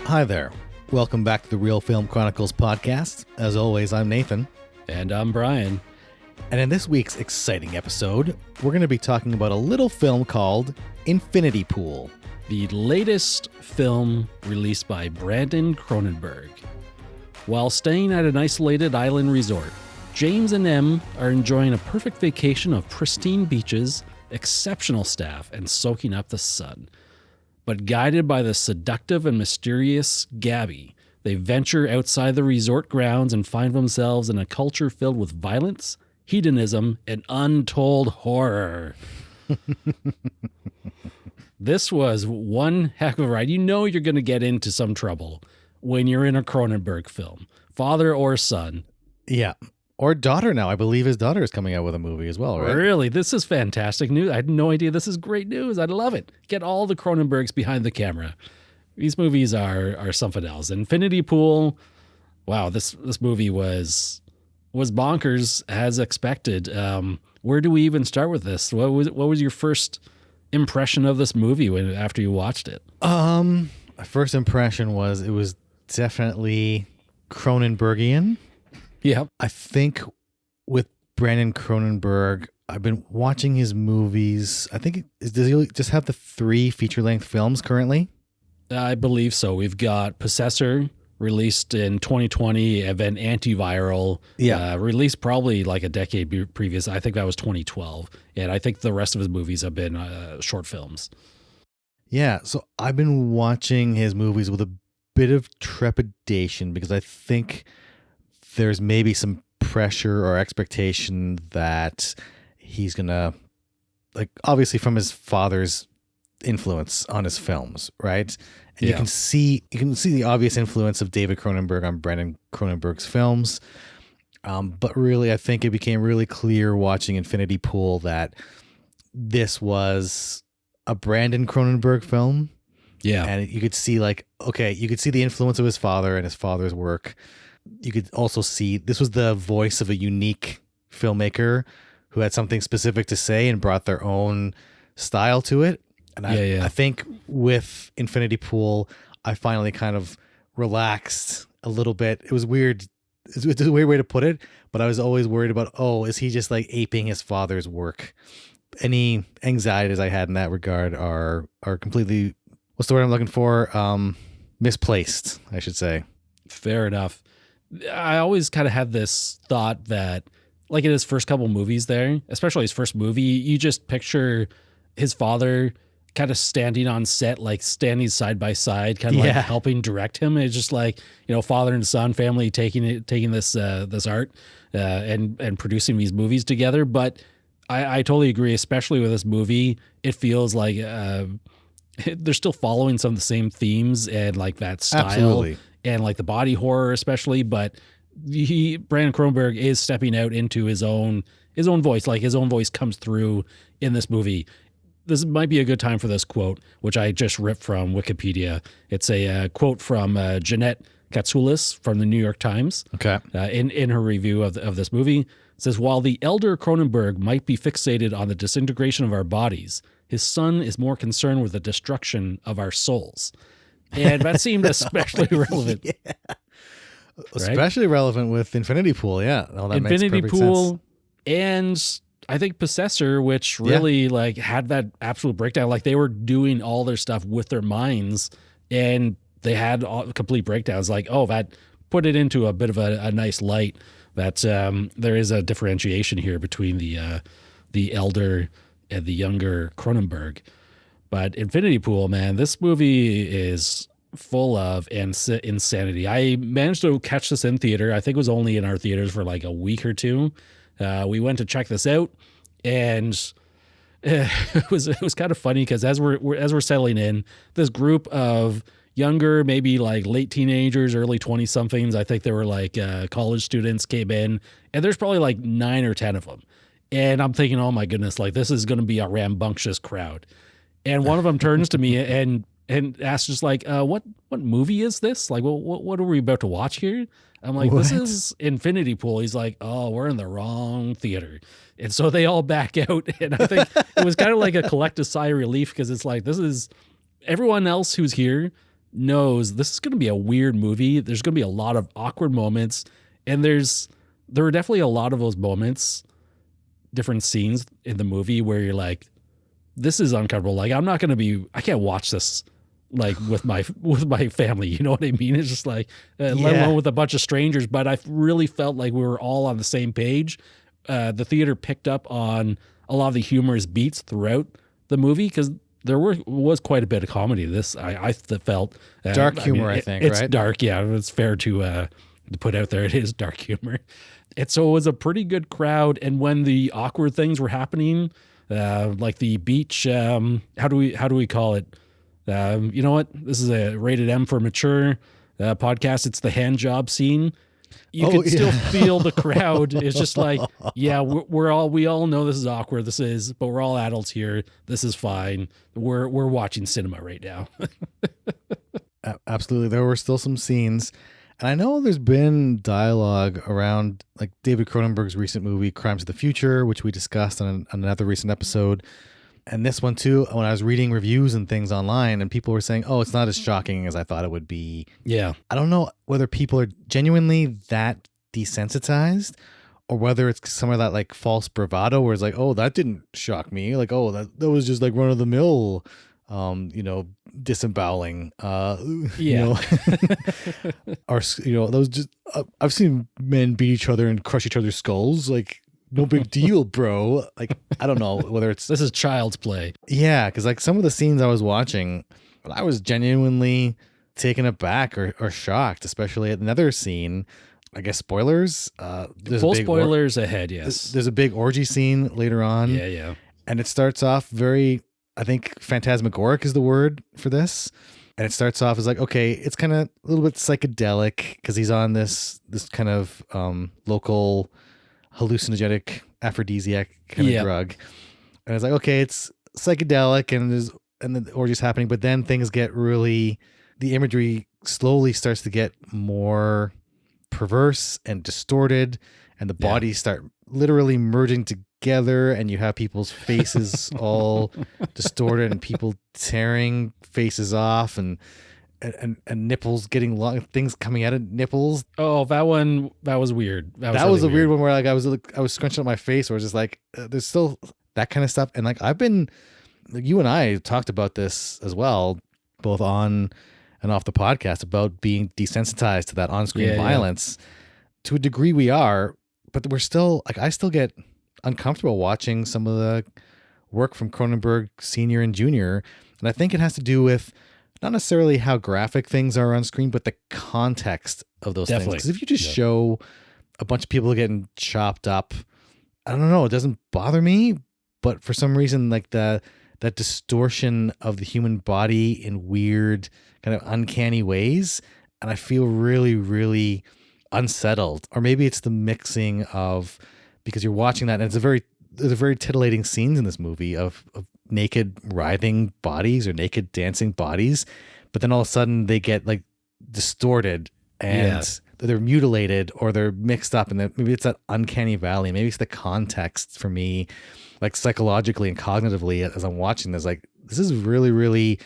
Hi there. Welcome back to the Real Film Chronicles podcast. As always, I'm Nathan. And I'm Brian. And in this week's exciting episode, we're going to be talking about a little film called Infinity Pool. The latest film released by Brandon Cronenberg. While staying at an isolated island resort, James and Em are enjoying a perfect vacation of pristine beaches, exceptional staff, and soaking up the sun. But guided by the seductive and mysterious Gabby, they venture outside the resort grounds and find themselves in a culture filled with violence, hedonism, and untold horror. This was one heck of a ride. You know you're going to get into some trouble when you're in a Cronenberg film, father or son. Yeah. Or daughter now. I believe his daughter is coming out with a movie as well, right? Really? This is fantastic news. I had no idea. This is great news. I love it. Get all the Cronenbergs behind the camera. These movies are something else. Infinity Pool, wow, this movie was bonkers as expected. Where do we even start with this? What was your first impression of this movie after you watched it? My first impression was it was definitely Cronenbergian. Yeah. I think with Brandon Cronenberg, I've been watching his movies. I think, does he just have the 3 feature-length films currently? I believe so. We've got Possessor, released in 2020, and then Antiviral, released probably like a decade previous. I think that was 2012. And I think the rest of his movies have been short films. Yeah, so I've been watching his movies with a bit of trepidation because I think there's maybe some pressure or expectation that he's gonna, like, obviously from his father's influence on his films, right? And you can see the obvious influence of David Cronenberg on Brandon Cronenberg's films. But really, I think it became really clear watching Infinity Pool that this was a Brandon Cronenberg film. Yeah. And you could see you could see the influence of his father and his father's work. You could also see this was the voice of a unique filmmaker who had something specific to say and brought their own style to it. And I think with Infinity Pool, I finally kind of relaxed a little bit. It was weird. It's a weird way to put it, but I was always worried about, is he just like aping his father's work? Any anxieties I had in that regard are completely, what's the word I'm looking for? Misplaced, I should say. Fair enough. I always kind of had this thought that, like in his first couple movies there, especially his first movie, you just picture his father kind of standing on set, like standing side by side, kind of like helping direct him. It's just like, father and son, family taking this art and producing these movies together. But I totally agree, especially with this movie. It feels like they're still following some of the same themes and like that style. Absolutely. And like the body horror especially, but Brandon Cronenberg is stepping out into his own voice. Like his own voice comes through in this movie. This might be a good time for this quote, which I just ripped from Wikipedia. It's a quote from Jeanette Katsoulis from the New York Times. Okay. In her review of this movie, it says, while the elder Cronenberg might be fixated on the disintegration of our bodies, his son is more concerned with the destruction of our souls. And that seemed especially relevant. Yeah. Especially relevant with Infinity Pool, yeah. That Infinity makes Pool sense. And I think Possessor, which really like had that absolute breakdown. Like they were doing all their stuff with their minds and they had complete breakdowns. Like, that put it into a bit of a nice light that there is a differentiation here between the elder and the younger Cronenberg. But Infinity Pool, man, this movie is full of insanity. I managed to catch this in theater. I think it was only in our theaters for like a week or two. We went to check this out, and it was kind of funny because as we're settling in, this group of younger, maybe like late teenagers, early 20-somethings, I think they were like college students, came in, and there's probably like 9 or 10 of them. And I'm thinking, oh my goodness, like this is going to be a rambunctious crowd. And one of them turns to me and asks just like, what movie is this? Like, what are we about to watch here? I'm like, This is Infinity Pool. He's like, oh, we're in the wrong theater. And so they all back out. And I think it was kind of like a collective sigh of relief because it's like, this is everyone else who's here knows this is going to be a weird movie. There's going to be a lot of awkward moments, and there are definitely a lot of those moments, different scenes in the movie where you're like, this is uncomfortable. Like, I can't watch this like with my family. You know what I mean? It's just like, let alone with a bunch of strangers. But I really felt like we were all on the same page. The theater picked up on a lot of the humorous beats throughout the movie because there was quite a bit of comedy. This I felt dark humor. I think it's right? dark. Yeah, it's fair to put out there. It is dark humor. And so it was a pretty good crowd. And when the awkward things were happening, like the beach, how do we call it? You know what? This is a rated M for mature podcast. It's the hand job scene. You can still feel the crowd. It's just like, yeah, we all know this is awkward. But we're all adults here. This is fine. We're watching cinema right now. Absolutely. There were still some scenes. And I know there's been dialogue around like David Cronenberg's recent movie, Crimes of the Future, which we discussed on another recent episode. And this one too, when I was reading reviews and things online and people were saying, oh, it's not as shocking as I thought it would be. Yeah. I don't know whether people are genuinely that desensitized or whether it's some of that like false bravado where it's like, oh, that didn't shock me. Like, oh, that was just like run of the mill, disemboweling, or, those just, I've seen men beat each other and crush each other's skulls. Like, no big deal, bro. Like, I don't know whether it's... This is child's play. Yeah, because like some of the scenes I was watching, I was genuinely taken aback or shocked, especially at another scene. I guess spoilers. Full spoilers ahead, yes. There's a big orgy scene later on. Yeah. And it starts off very, I think phantasmagoric is the word for this. And it starts off as like, okay, it's kind of a little bit psychedelic because he's on this kind of local hallucinogenic aphrodisiac kind of drug. And it's like, okay, it's psychedelic and the orgy's happening, but then things get really, the imagery slowly starts to get more perverse and distorted, and the bodies start literally merging together, and you have people's faces all distorted and people tearing faces off and nipples getting long, things coming out of nipples. Oh, that was weird. That was a weird one where like I was scrunching up my face, where it's just like there's still that kind of stuff. And like you and I talked about this as well, both on and off the podcast, about being desensitized to that on-screen violence. To a degree we are, but we're still like, I still get uncomfortable watching some of the work from Cronenberg Sr. and Jr. And I think it has to do with not necessarily how graphic things are on screen, but the context of those things. Because if you just show a bunch of people getting chopped up, I don't know, it doesn't bother me. But for some reason, like that distortion of the human body in weird, kind of uncanny ways, and I feel really, really unsettled. Or maybe it's the mixing of, because you're watching that, and there's a very titillating scenes in this movie of naked writhing bodies or naked dancing bodies, but then all of a sudden they get like distorted and they're mutilated or they're mixed up, and maybe it's that uncanny valley. Maybe it's the context for me, like psychologically and cognitively as I'm watching this. Like, this is really, really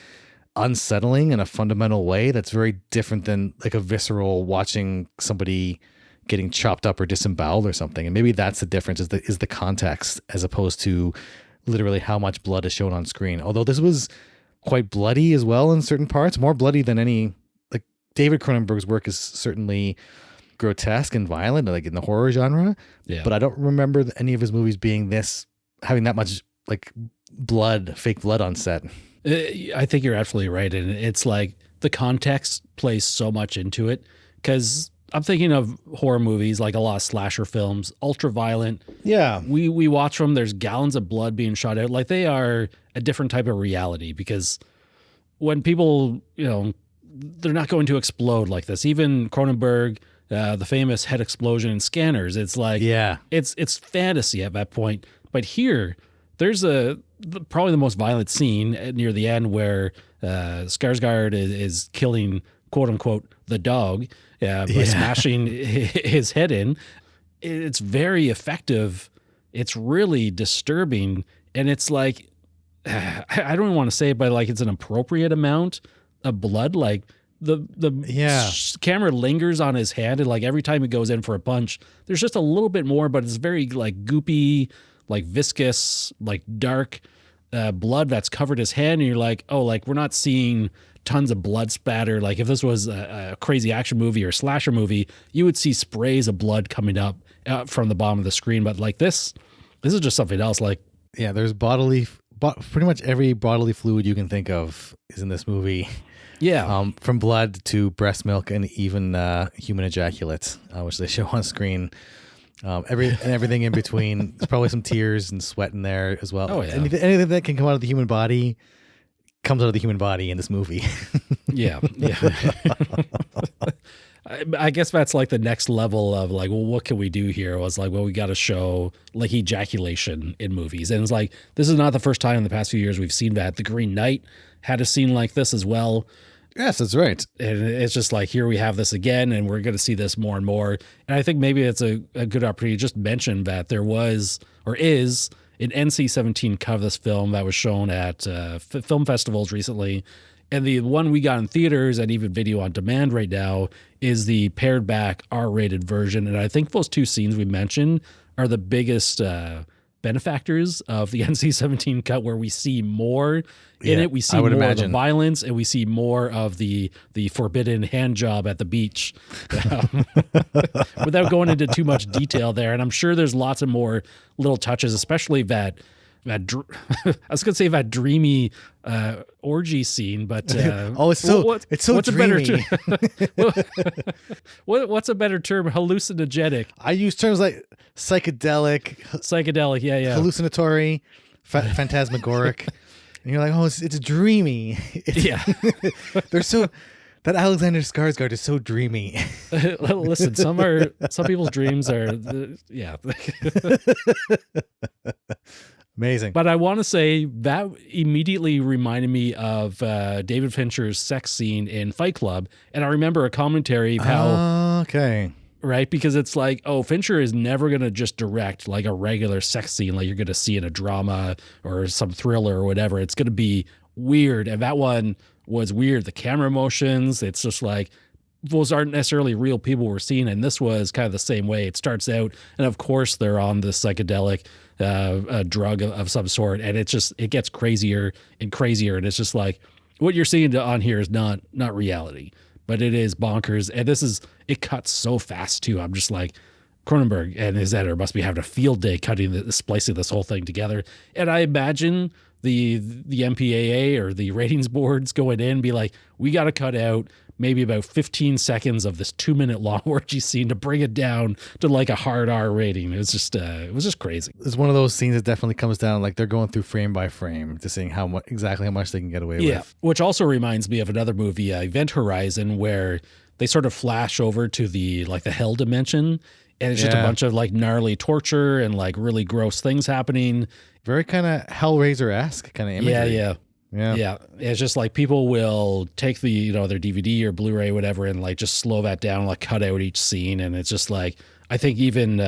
unsettling in a fundamental way that's very different than like a visceral watching somebody getting chopped up or disemboweled or something. And maybe that's the difference, is the context as opposed to literally how much blood is shown on screen. Although this was quite bloody as well in certain parts, more bloody than any, like David Cronenberg's work is certainly grotesque and violent, like in the horror genre. Yeah. But I don't remember any of his movies having that much like fake blood on set. I think you're absolutely right. And it's like the context plays so much into it, because I'm thinking of horror movies, like a lot of slasher films, ultra violent. Yeah. We watch them. There's gallons of blood being shot out. Like, they are a different type of reality, because when people, they're not going to explode like this. Even Cronenberg, the famous head explosion in Scanners, it's like, it's fantasy at that point. But here, there's probably the most violent scene near the end where Skarsgård is killing, quote unquote, the dog by smashing his head in. It's very effective. It's really disturbing. And it's like, I don't even want to say it, but like it's an appropriate amount of blood. Like the camera lingers on his hand, and like every time he goes in for a punch, there's just a little bit more, but it's very like goopy, like viscous, like dark blood that's covered his hand. And you're like, oh, like we're not seeing tons of blood spatter. Like if this was a crazy action movie or slasher movie, you would see sprays of blood coming up from the bottom of the screen. But like this is just something else. Like, yeah, there's pretty much every bodily fluid you can think of is in this movie. Yeah. From blood to breast milk and even human ejaculate, which they show on screen. Everything in between. There's probably some tears and sweat in there as well. Oh, yeah. Anything that can come out of the human body comes out of the human body in this movie. Yeah. I guess that's like the next level of like, well, what can we do here? Was like, well, we got to show like ejaculation in movies. And it's like, this is not the first time in the past few years we've seen that. The Green Knight had a scene like this as well. Yes, that's right. And it's just like, here we have this again, and we're going to see this more and more. And I think maybe it's a good opportunity to just mention that there was or is an NC-17 cut of this film that was shown at film festivals recently. And the one we got in theaters and even video on demand right now is the pared back R-rated version. And I think those two scenes we mentioned are the biggest benefactors of the NC-17 cut, where we see more in it. We see more of the violence, and we see more of the forbidden hand job at the beach, without going into too much detail there. And I'm sure there's lots of more little touches, especially that I was gonna say that dreamy orgy scene, but it's so dreamy. What's a better term? Hallucinogenic. I use terms like psychedelic, yeah, hallucinatory, phantasmagoric, and you're like, oh, it's dreamy. Yeah, they're so. That Alexander Skarsgård is so dreamy. Listen, some people's dreams are, yeah. Amazing. But I want to say that immediately reminded me of David Fincher's sex scene in Fight Club. And I remember a commentary of how... okay. Right? Because it's like, oh, Fincher is never going to just direct like a regular sex scene like you're going to see in a drama or some thriller or whatever. It's going to be weird. And that one was weird. The camera motions, it's just like... those aren't necessarily real people we're seeing, and this was kind of the same way. It starts out, and of course they're on this psychedelic drug of some sort, and it gets crazier and crazier, and it's just like what you're seeing on here is not reality, but it is bonkers. And it cuts so fast too. I'm just like, Cronenberg and his editor must be having a field day splicing this whole thing together. And I imagine the MPAA or the ratings boards going in and be like, we got to cut out maybe about 15 seconds of this 2-minute long orgy scene to bring it down to like a hard R rating. It was just crazy. It's one of those scenes that definitely comes down, like they're going through frame by frame to seeing exactly how much they can get away with. Which also reminds me of another movie, Event Horizon, where they sort of flash over to the hell dimension, and it's just a bunch of like gnarly torture and like really gross things happening. Very kind of Hellraiser-esque kind of imagery. Yeah. It's just like people will take the, their DVD or Blu-ray, whatever, and like just slow that down, like cut out each scene. And it's just like, I think even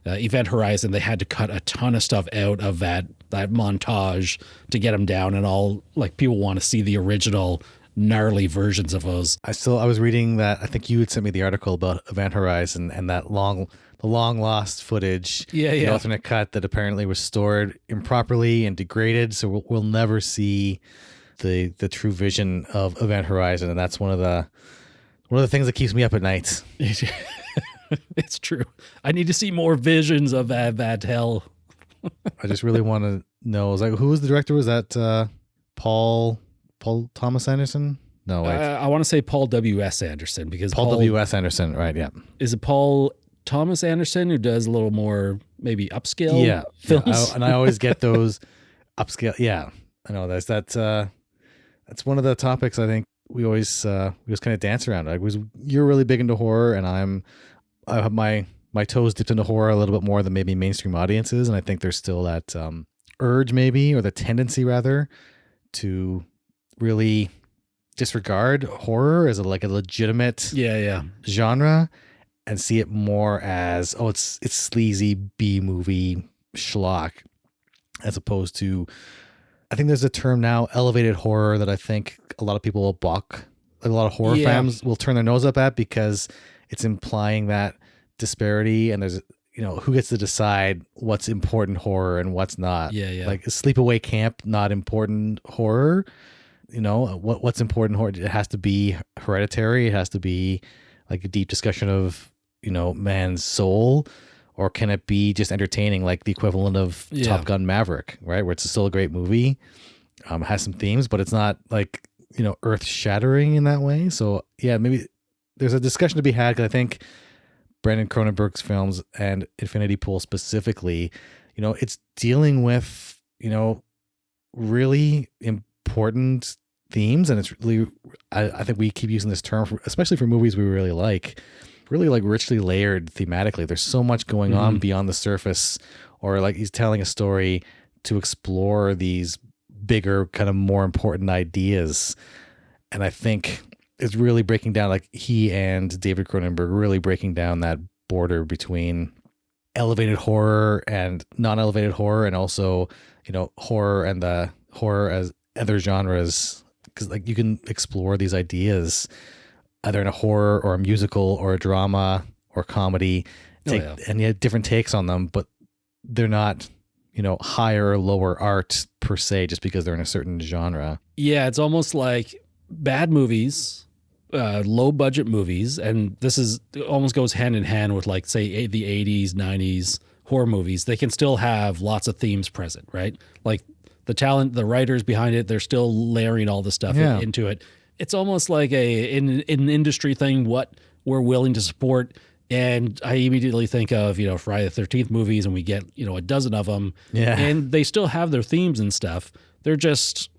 Event Horizon, they had to cut a ton of stuff out of that montage to get them down. And all like people want to see the original gnarly versions of those. I was reading that. I think you had sent me the article about Event Horizon and that the long lost footage, the alternate cut that apparently was stored improperly and degraded, so we'll never see the true vision of Event Horizon, and that's one of the things that keeps me up at night. It's true. I need to see more visions of that hell. I just really want to know. Like, who was the director? Was that Paul Thomas Anderson? No, wait. I want to say Paul W.S. Anderson, because Paul W.S. Anderson, right? Yeah. Is it Paul Thomas Anderson who does a little more maybe upscale films? And I always get those upscale. Yeah, I know that's one of the topics I think we always kind of dance around. You're really big into horror, and I have my toes dipped into horror a little bit more than maybe mainstream audiences, and I think there's still that urge maybe, or the tendency rather, to really disregard horror as a legitimate genre and see it more as, it's sleazy B movie schlock, as opposed to I think there's a term now, elevated horror, that I think a lot of people will balk. Like a lot of horror Yeah. fans will turn their nose up at because it's implying that disparity, and there's, who gets to decide what's important horror and what's not. Yeah. Like, is sleepaway camp not important horror? What's important horror? It has to be hereditary. It has to be like a deep discussion of, man's soul, or can it be just entertaining, like the equivalent of Top Gun Maverick, right? Where it's still a great movie, has some themes, but it's not like, earth shattering in that way. So yeah, maybe there's a discussion to be had, because I think Brandon Cronenberg's films, and Infinity Pool specifically, it's dealing with, really important themes. And it's really, I think we keep using this term, especially for movies we really like richly layered thematically. There's so much going on beyond the surface, or like he's telling a story to explore these bigger, kind of more important ideas. And I think it's really breaking down, like he and David Cronenberg really breaking down that border between elevated horror and non-elevated horror, and also, horror and the horror as other genres. Because like you can explore these ideas either in a horror or a musical or a drama or comedy, and you have different takes on them, but they're not, higher or lower art per se, just because they're in a certain genre. Yeah, it's almost like bad movies, low budget movies, and it almost goes hand in hand with, like, say, the 80s, 90s horror movies. They can still have lots of themes present, right? Like the talent, the writers behind it, they're still layering all the stuff into it. It's almost like an industry thing, what we're willing to support. And I immediately think of, Friday the 13th movies, and we get, a dozen of them. Yeah. And they still have their themes and stuff. They're just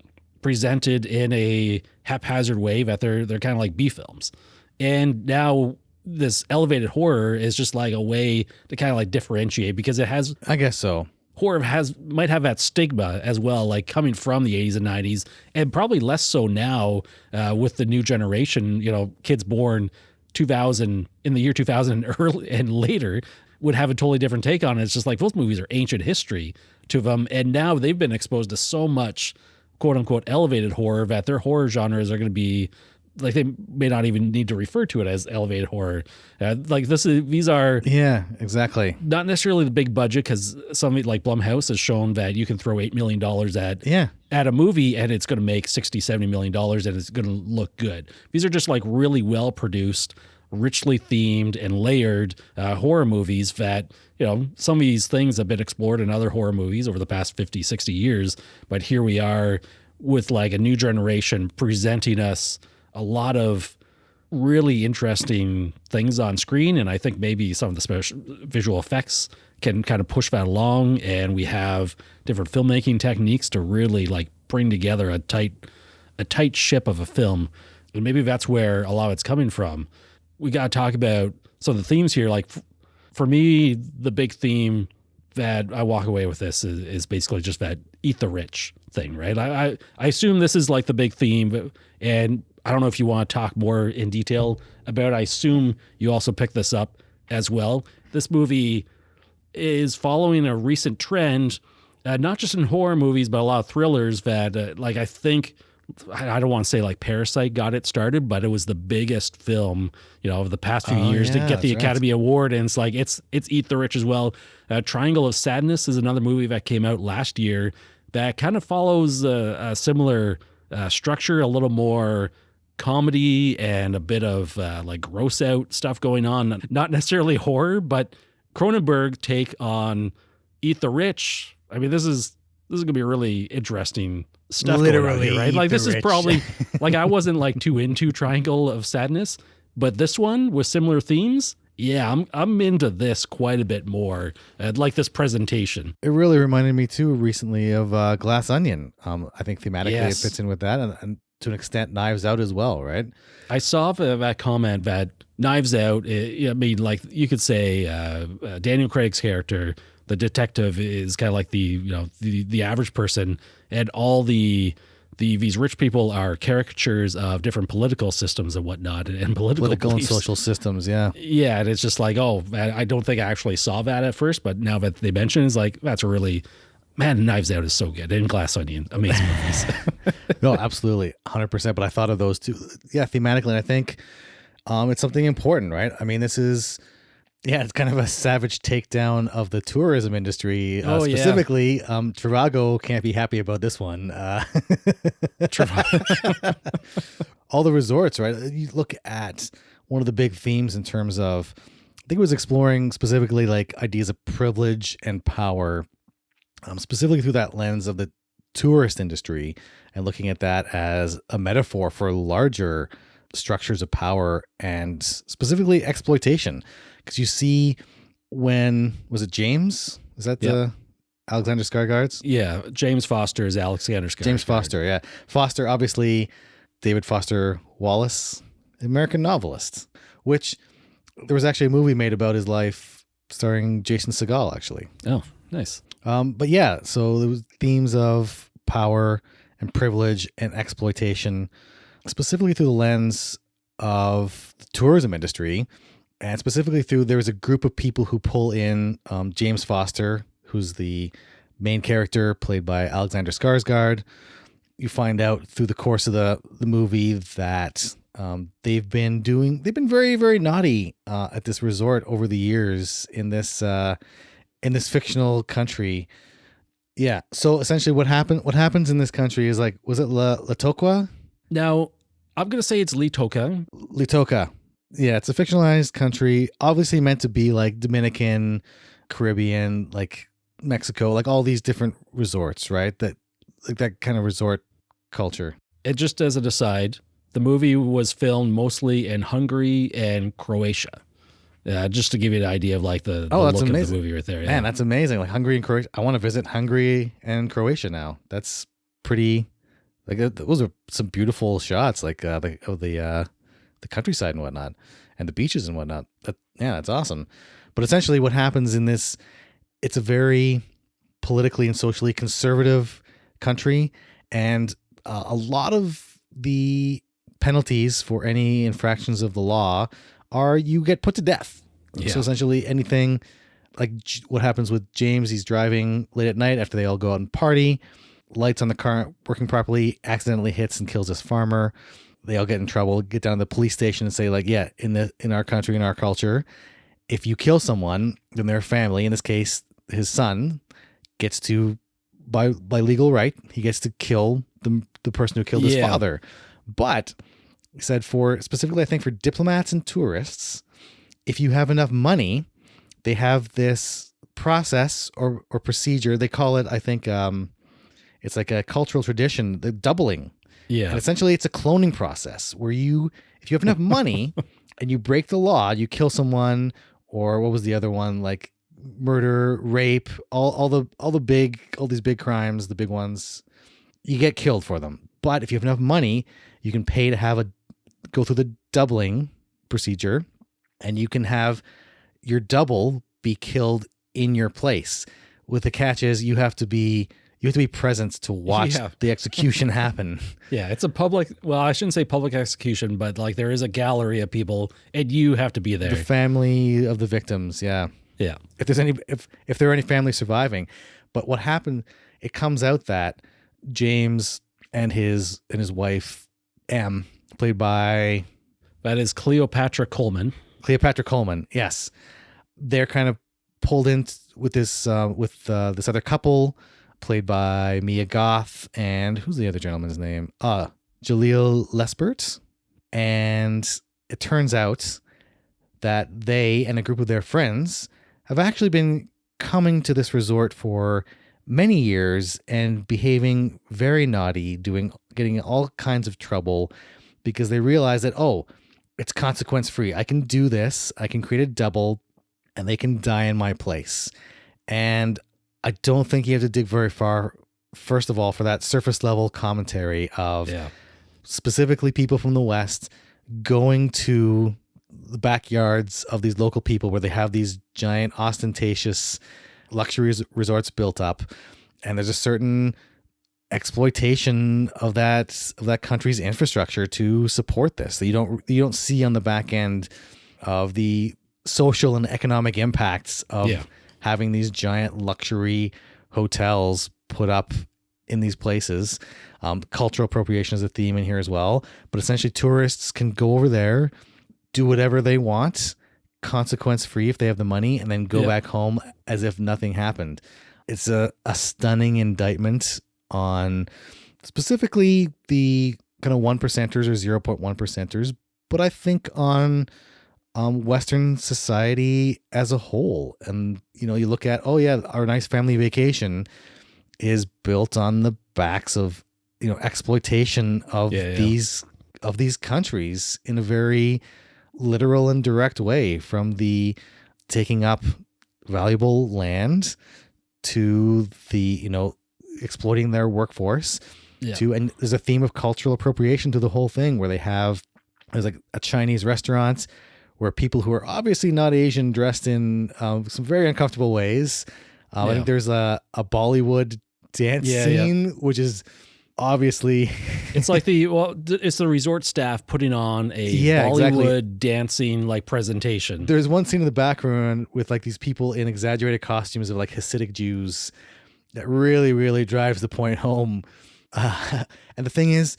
presented in a haphazard way that they're kind of like B films. And now this elevated horror is just like a way to kind of like differentiate, because it has, I guess so. Horror might have that stigma as well, like coming from the 80s and 90s, and probably less so now with the new generation, kids born 2000, in the year 2000 and early and later, would have a totally different take on it. It's just like those movies are ancient history to them, and now they've been exposed to so much quote unquote elevated horror that their horror genres are going to be like, they may not even need to refer to it as elevated horror. These are exactly not necessarily the big budget, because something like Blumhouse has shown that you can throw $8 million at a movie and it's going to make $60-70 million and it's going to look good. These are just like really well produced, richly themed and layered horror movies that, some of these things have been explored in other horror movies over the past 50-60 years, but here we are with like a new generation presenting us a lot of really interesting things on screen. And I think maybe some of the special visual effects can kind of push that along. And we have different filmmaking techniques to really like bring together a tight ship of a film. And maybe that's where a lot of it's coming from. We got to talk about some of the themes here. Like for me, the big theme that I walk away with this is basically just that eat the rich thing, right? I assume this is like the big theme, and I don't know if you want to talk more in detail about it. I assume you also picked this up as well. This movie is following a recent trend, not just in horror movies, but a lot of thrillers that, I think, I don't want to say like Parasite got it started, but it was the biggest film, of the past few years to get the Academy Award. And it's like, it's Eat the Rich as well. Triangle of Sadness is another movie that came out last year that kind of follows a similar structure, a little more comedy and a bit of like gross out stuff going on. Not necessarily horror, but Cronenberg take on Eat the Rich. I mean, this is going to be really interesting stuff. Literally, going on here, right? Like this is probably like, I wasn't like too into Triangle of Sadness, but this one with similar themes, yeah, I'm into this quite a bit more. Like this presentation. It really reminded me too recently of Glass Onion. I think thematically it fits in with that, and to an extent, Knives Out as well, right? I saw that comment that Knives Out, I mean, like you could say Daniel Craig's character, the detective, is kind of like the average person, and all these rich people are caricatures of different political systems and whatnot, and political and social systems, yeah. Yeah, and it's just like, oh, I don't think I actually saw that at first, but now that they mention it, it's like, that's a really Man, Knives Out is so good. And Glass Onion, amazing movies. No, absolutely, 100%. But I thought of those two, yeah, thematically. And I think it's something important, right? I mean, this is, yeah, it's kind of a savage takedown of the tourism industry. Oh, yeah. Specifically, Trivago can't be happy about this one. All the resorts, right? You look at one of the big themes in terms of, I think it was exploring specifically like ideas of privilege and power, specifically through that lens of the tourist industry and looking at that as a metaphor for larger structures of power and specifically exploitation. Because you see when, was it James? Is that the Alexander Skarsgård's? Yeah, James Foster is Alexander Skarsgård. James Foster, yeah. Foster, obviously, David Foster Wallace, American novelist, which there was actually a movie made about his life starring Jason Segel, actually. Oh, nice. But yeah, so there was themes of power and privilege and exploitation, specifically through the lens of the tourism industry. And specifically there was a group of people who pull in James Foster, who's the main character played by Alexander Skarsgård. You find out through the course of the movie that they've been very, very naughty at this resort over the years in this fictional country. Yeah. So essentially what happens in this country is like, was it La Toqua? Now, I'm going to say it's Litoka. Litoka. Yeah, it's a fictionalized country, obviously meant to be like Dominican, Caribbean, like Mexico, like all these different resorts, right? That like that kind of resort culture. And just as an aside, the movie was filmed mostly in Hungary and Croatia. Just to give you an idea of like the look amazing. Of the movie right there. Yeah. Man, that's amazing. Like Hungary and Croatia. I want to visit Hungary and Croatia now. That's pretty. Like those are some beautiful shots, like the countryside and whatnot, and the beaches and whatnot. That's awesome. But essentially, what happens in this? It's a very politically and socially conservative country, and a lot of the penalties for any infractions of the law are you get put to death. Yeah. So essentially anything like what happens with James, he's driving late at night after they all go out and party, lights on the car aren't working properly, accidentally hits and kills this farmer. They all get in trouble, get down to the police station and say like, yeah, in our country, in our culture, if you kill someone, then their family, in this case, his son, gets to, by legal right, he gets to kill the person who killed his father. But he said specifically, I think for diplomats and tourists, if you have enough money, they have this process or procedure. They call it, I think, it's like a cultural tradition, the doubling. Yeah. And essentially it's a cloning process where if you have enough money and you break the law, you kill someone, or what was the other one? Like murder, rape, all these big crimes, the big ones, you get killed for them. But if you have enough money, you can pay to go through the doubling procedure, and you can have your double be killed in your place. With the catch is you have to be present to watch the execution happen. Yeah, it's a I shouldn't say public execution, but like there is a gallery of people and you have to be there. The family of the victims, yeah. Yeah. If there are any families surviving. But what happened, it comes out that James and his wife M, played by, that is Cleopatra Coleman. Cleopatra Coleman, yes. They're kind of pulled in with this this other couple played by Mia Goth and who's the other gentleman's name? Jaleel Lesbert. And it turns out that they and a group of their friends have actually been coming to this resort for many years and behaving very naughty, getting all kinds of trouble because they realize that, it's consequence free. I can do this. I can create a double and they can die in my place. And I don't think you have to dig very far, first of all, for that surface level commentary of specifically people from the West going to the backyards of these local people where they have these giant ostentatious luxury resorts built up. And there's a certain exploitation of that country's infrastructure to support this that you don't see on the back end of the social and economic impacts of having these giant luxury hotels put up in these places. Cultural appropriation is a theme in here as well. But essentially, tourists can go over there, do whatever they want, consequence free if they have the money, and then go back home as if nothing happened. It's a stunning indictment on specifically the kind of 1%ers or 0.1%ers, but I think on Western society as a whole. And, you know, you look at, oh yeah, our nice family vacation is built on the backs of, you know, exploitation of these countries in a very literal and direct way, from the taking up valuable land to the, you know, exploiting their workforce to, and there's a theme of cultural appropriation to the whole thing, where there's like a Chinese restaurant where people who are obviously not Asian dressed in some very uncomfortable ways. I think there's a Bollywood dance scene, which is obviously it's like it's the resort staff putting on a Bollywood dancing like presentation. There's one scene in the background with like these people in exaggerated costumes of like Hasidic Jews that really, really drives the point home. And the thing is,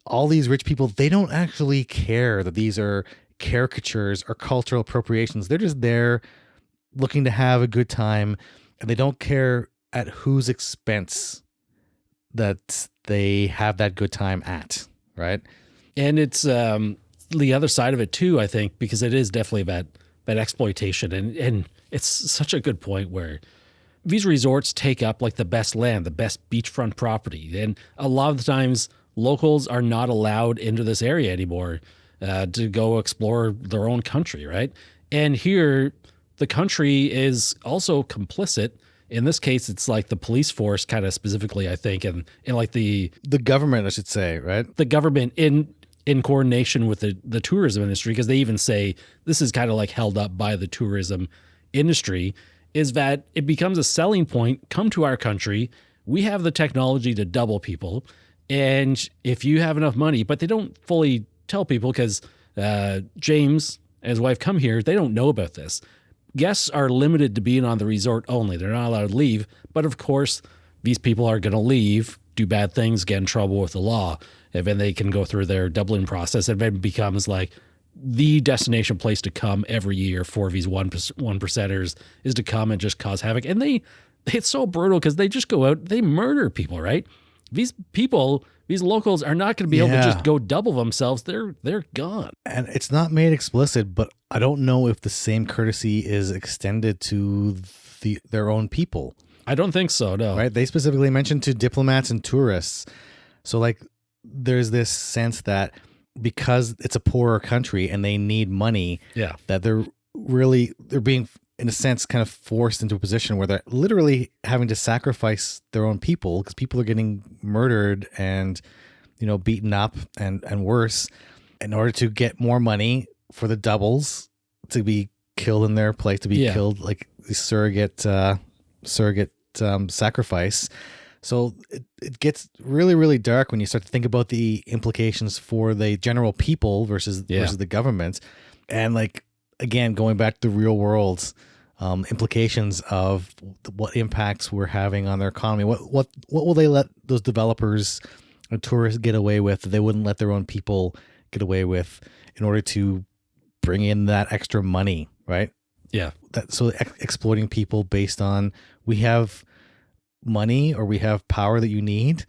all these rich people, they don't actually care that these are caricatures or cultural appropriations. They're just there looking to have a good time, and they don't care at whose expense that they have that good time at, right? And it's the other side of it too, I think, because it is definitely about exploitation. And it's such a good point where these resorts take up like the best land, the best beachfront property. And a lot of the times locals are not allowed into this area anymore to go explore their own country, right? And here, the country is also complicit. In this case, it's like the police force kind of specifically, I think, and like the government, I should say, right? The government in coordination with the tourism industry, because they even say this is kind of like held up by the tourism industry, is that it becomes a selling point. Come to our country. We have the technology to double people. And if you have enough money, but they don't fully tell people because James and his wife come here, they don't know about this. Guests are limited to being on the resort only. They're not allowed to leave. But of course, these people are going to leave, do bad things, get in trouble with the law. And then they can go through their doubling process. And then it becomes like the destination place to come every year for these one percenters is to come and just cause havoc. And it's so brutal because they just go out, they murder people, right? These people, these locals are not going to be able to just go double themselves. They're gone. And it's not made explicit, but I don't know if the same courtesy is extended to their own people. I don't think so, no. Right? They specifically mentioned to diplomats and tourists. So like there's this sense that because it's a poorer country and they need money, that they're being, in a sense, kind of forced into a position where they're literally having to sacrifice their own people because people are getting murdered and, you know, beaten up and worse in order to get more money for the doubles to be killed in their place, to be killed like the surrogate sacrifice. So it gets really, really dark when you start to think about the implications for the general people versus the government. And like, again, going back to the real world implications of what impacts we're having on their economy. What will they let those developers and tourists get away with that they wouldn't let their own people get away with in order to bring in that extra money, right? Yeah. So exploiting people based on, we have money or we have power that you need,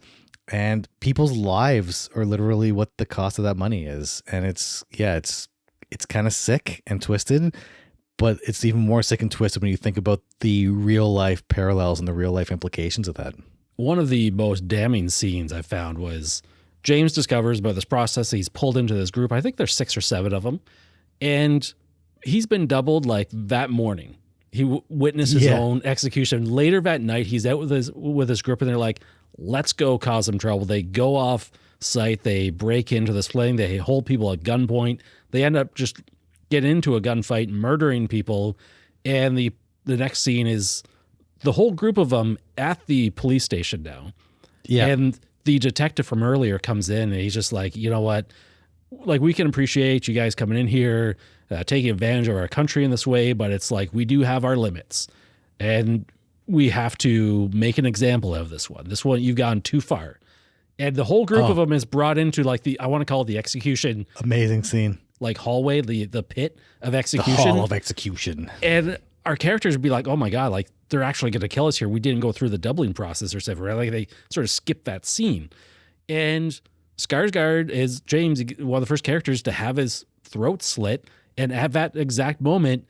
and people's lives are literally what the cost of that money is. And it's kind of sick and twisted, but it's even more sick and twisted when you think about the real life parallels and the real life implications of that. One of the most damning scenes I found was James discovers about this process. He's pulled into this group. I think there's 6 or 7 of them. And he's been doubled like that morning. He witnessed his own execution. Later that night, he's out with his group, and they're like, let's go cause some trouble. They go off site. They break into this thing. They hold people at gunpoint. They end up just getting into a gunfight, murdering people. And the next scene is the whole group of them at the police station now. Yeah. And the detective from earlier comes in, and he's just like, you know what? Like, we can appreciate you guys coming in here, taking advantage of our country in this way, but it's like, we do have our limits. And we have to make an example of this one. This one, you've gone too far. And the whole group of them is brought into like I want to call it the execution. Amazing scene. Like hallway, the pit of execution. The hall of execution. And our characters would be like, oh my God, like they're actually going to kill us here. We didn't go through the doubling process or something, right? Like they sort of skip that scene. And Skarsgård is James, one of the first characters to have his throat slit. And at that exact moment,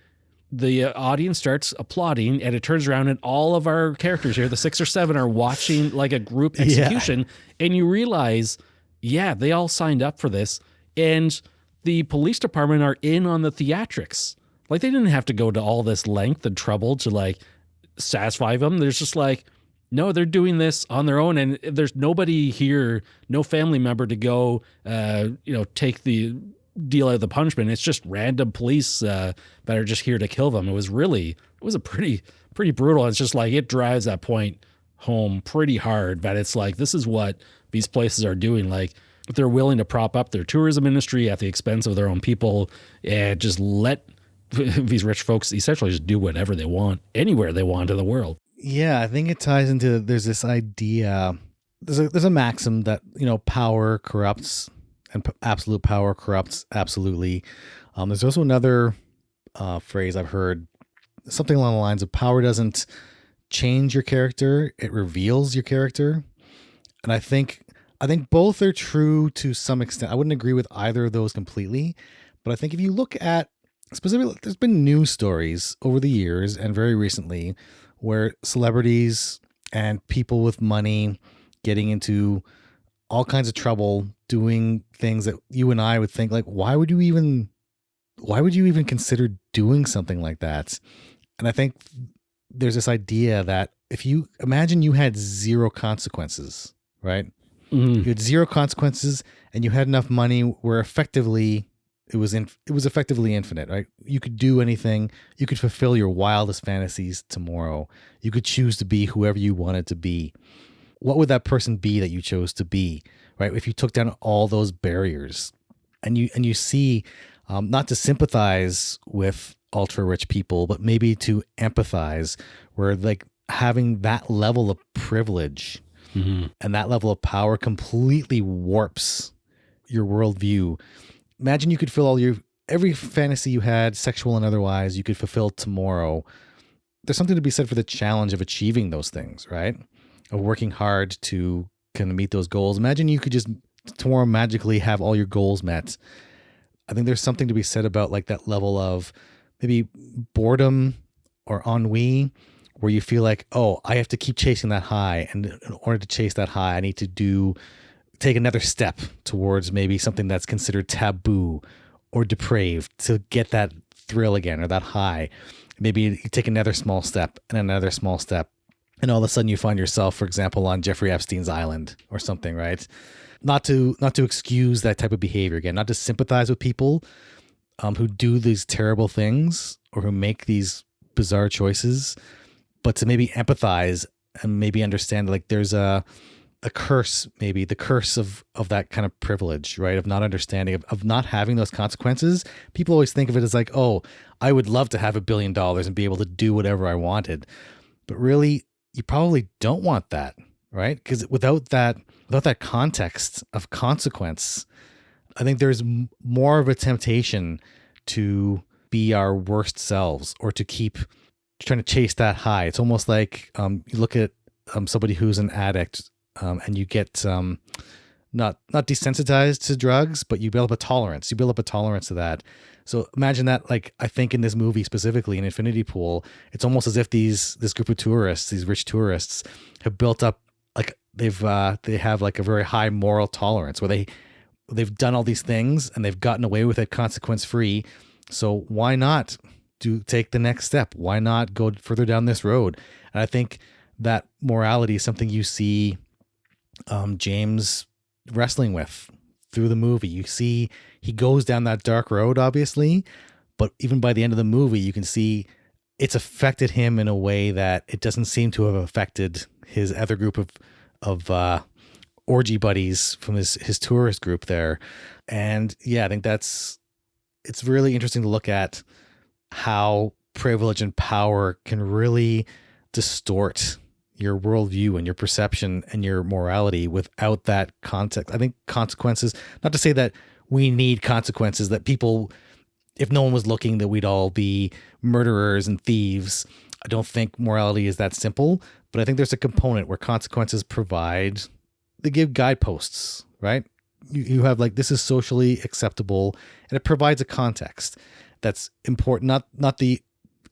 the audience starts applauding, and it turns around and all of our characters here, the 6 or 7, are watching like a group execution. Yeah. And you realize, yeah, they all signed up for this. And the police department are in on the theatrics. Like they didn't have to go to all this length and trouble to like satisfy them. There's just like, no, they're doing this on their own. And there's nobody here, no family member to go, take the deal out of the punishment. It's just random police that are just here to kill them. It was a pretty brutal. It's just like, it drives that point home pretty hard that it's like, this is what these places are doing. Like if they're willing to prop up their tourism industry at the expense of their own people and just let these rich folks essentially just do whatever they want, anywhere they want in the world. Yeah, I think it ties into, there's this idea, there's a maxim that, power corrupts, and absolute power corrupts absolutely. There's also another phrase I've heard, something along the lines of power doesn't change your character, it reveals your character. And I think both are true to some extent. I wouldn't agree with either of those completely, but I think if you look at specifically, there's been news stories over the years and very recently where celebrities and people with money getting into all kinds of trouble doing things that you and I would think like, why would you even consider doing something like that? And I think there's this idea that if you imagine you had zero consequences, right? Mm-hmm. You had zero consequences and you had enough money where effectively it was effectively infinite, right? You could do anything. You could fulfill your wildest fantasies tomorrow. You could choose to be whoever you wanted to be. What would that person be that you chose to be, right? If you took down all those barriers and you see, not to sympathize with ultra rich people, but maybe to empathize, where like having that level of privilege and that level of power completely warps your worldview. Imagine you could fill every fantasy you had, sexual and otherwise, you could fulfill tomorrow. There's something to be said for the challenge of achieving those things, right? Of working hard to kind of meet those goals. Imagine you could just tomorrow magically have all your goals met. I think there's something to be said about like that level of maybe boredom or ennui, where you feel like, oh, I have to keep chasing that high. And in order to chase that high, I need to take another step towards maybe something that's considered taboo or depraved to get that thrill again or that high. Maybe you take another small step and another small step. And all of a sudden you find yourself, for example, on Jeffrey Epstein's island or something, right? Not to excuse that type of behavior again, not to sympathize with people who do these terrible things or who make these bizarre choices, but to maybe empathize and maybe understand like there's a curse, maybe the curse of that kind of privilege, right? Of not understanding, of not having those consequences. People always think of it as like, oh, I would love to have $1 billion and be able to do whatever I wanted. But really, you probably don't want that, right? Because without that context of consequence, I think there's more of a temptation to be our worst selves or to keep trying to chase that high. It's almost like you look at somebody who's an addict and you get not desensitized to drugs, but you build up a tolerance. You build up a tolerance to that. So imagine that, like, I think in this movie specifically in Infinity Pool, it's almost as if this group of tourists, these rich tourists, have built up like they have like a very high moral tolerance where they've done all these things and they've gotten away with it consequence free. So why not take the next step? Why not go further down this road? And I think that morality is something you see James wrestling with through the movie. You see he goes down that dark road, obviously, but even by the end of the movie, you can see it's affected him in a way that it doesn't seem to have affected his other group of orgy buddies from his tourist group there. And yeah, I think it's really interesting to look at how privilege and power can really distort your worldview and your perception and your morality without that context. I think consequences, not to say that we need consequences, that people, if no one was looking, that we'd all be murderers and thieves. I don't think morality is that simple, but I think there's a component where consequences they give guideposts, right? You have like, this is socially acceptable, and it provides a context that's important, not the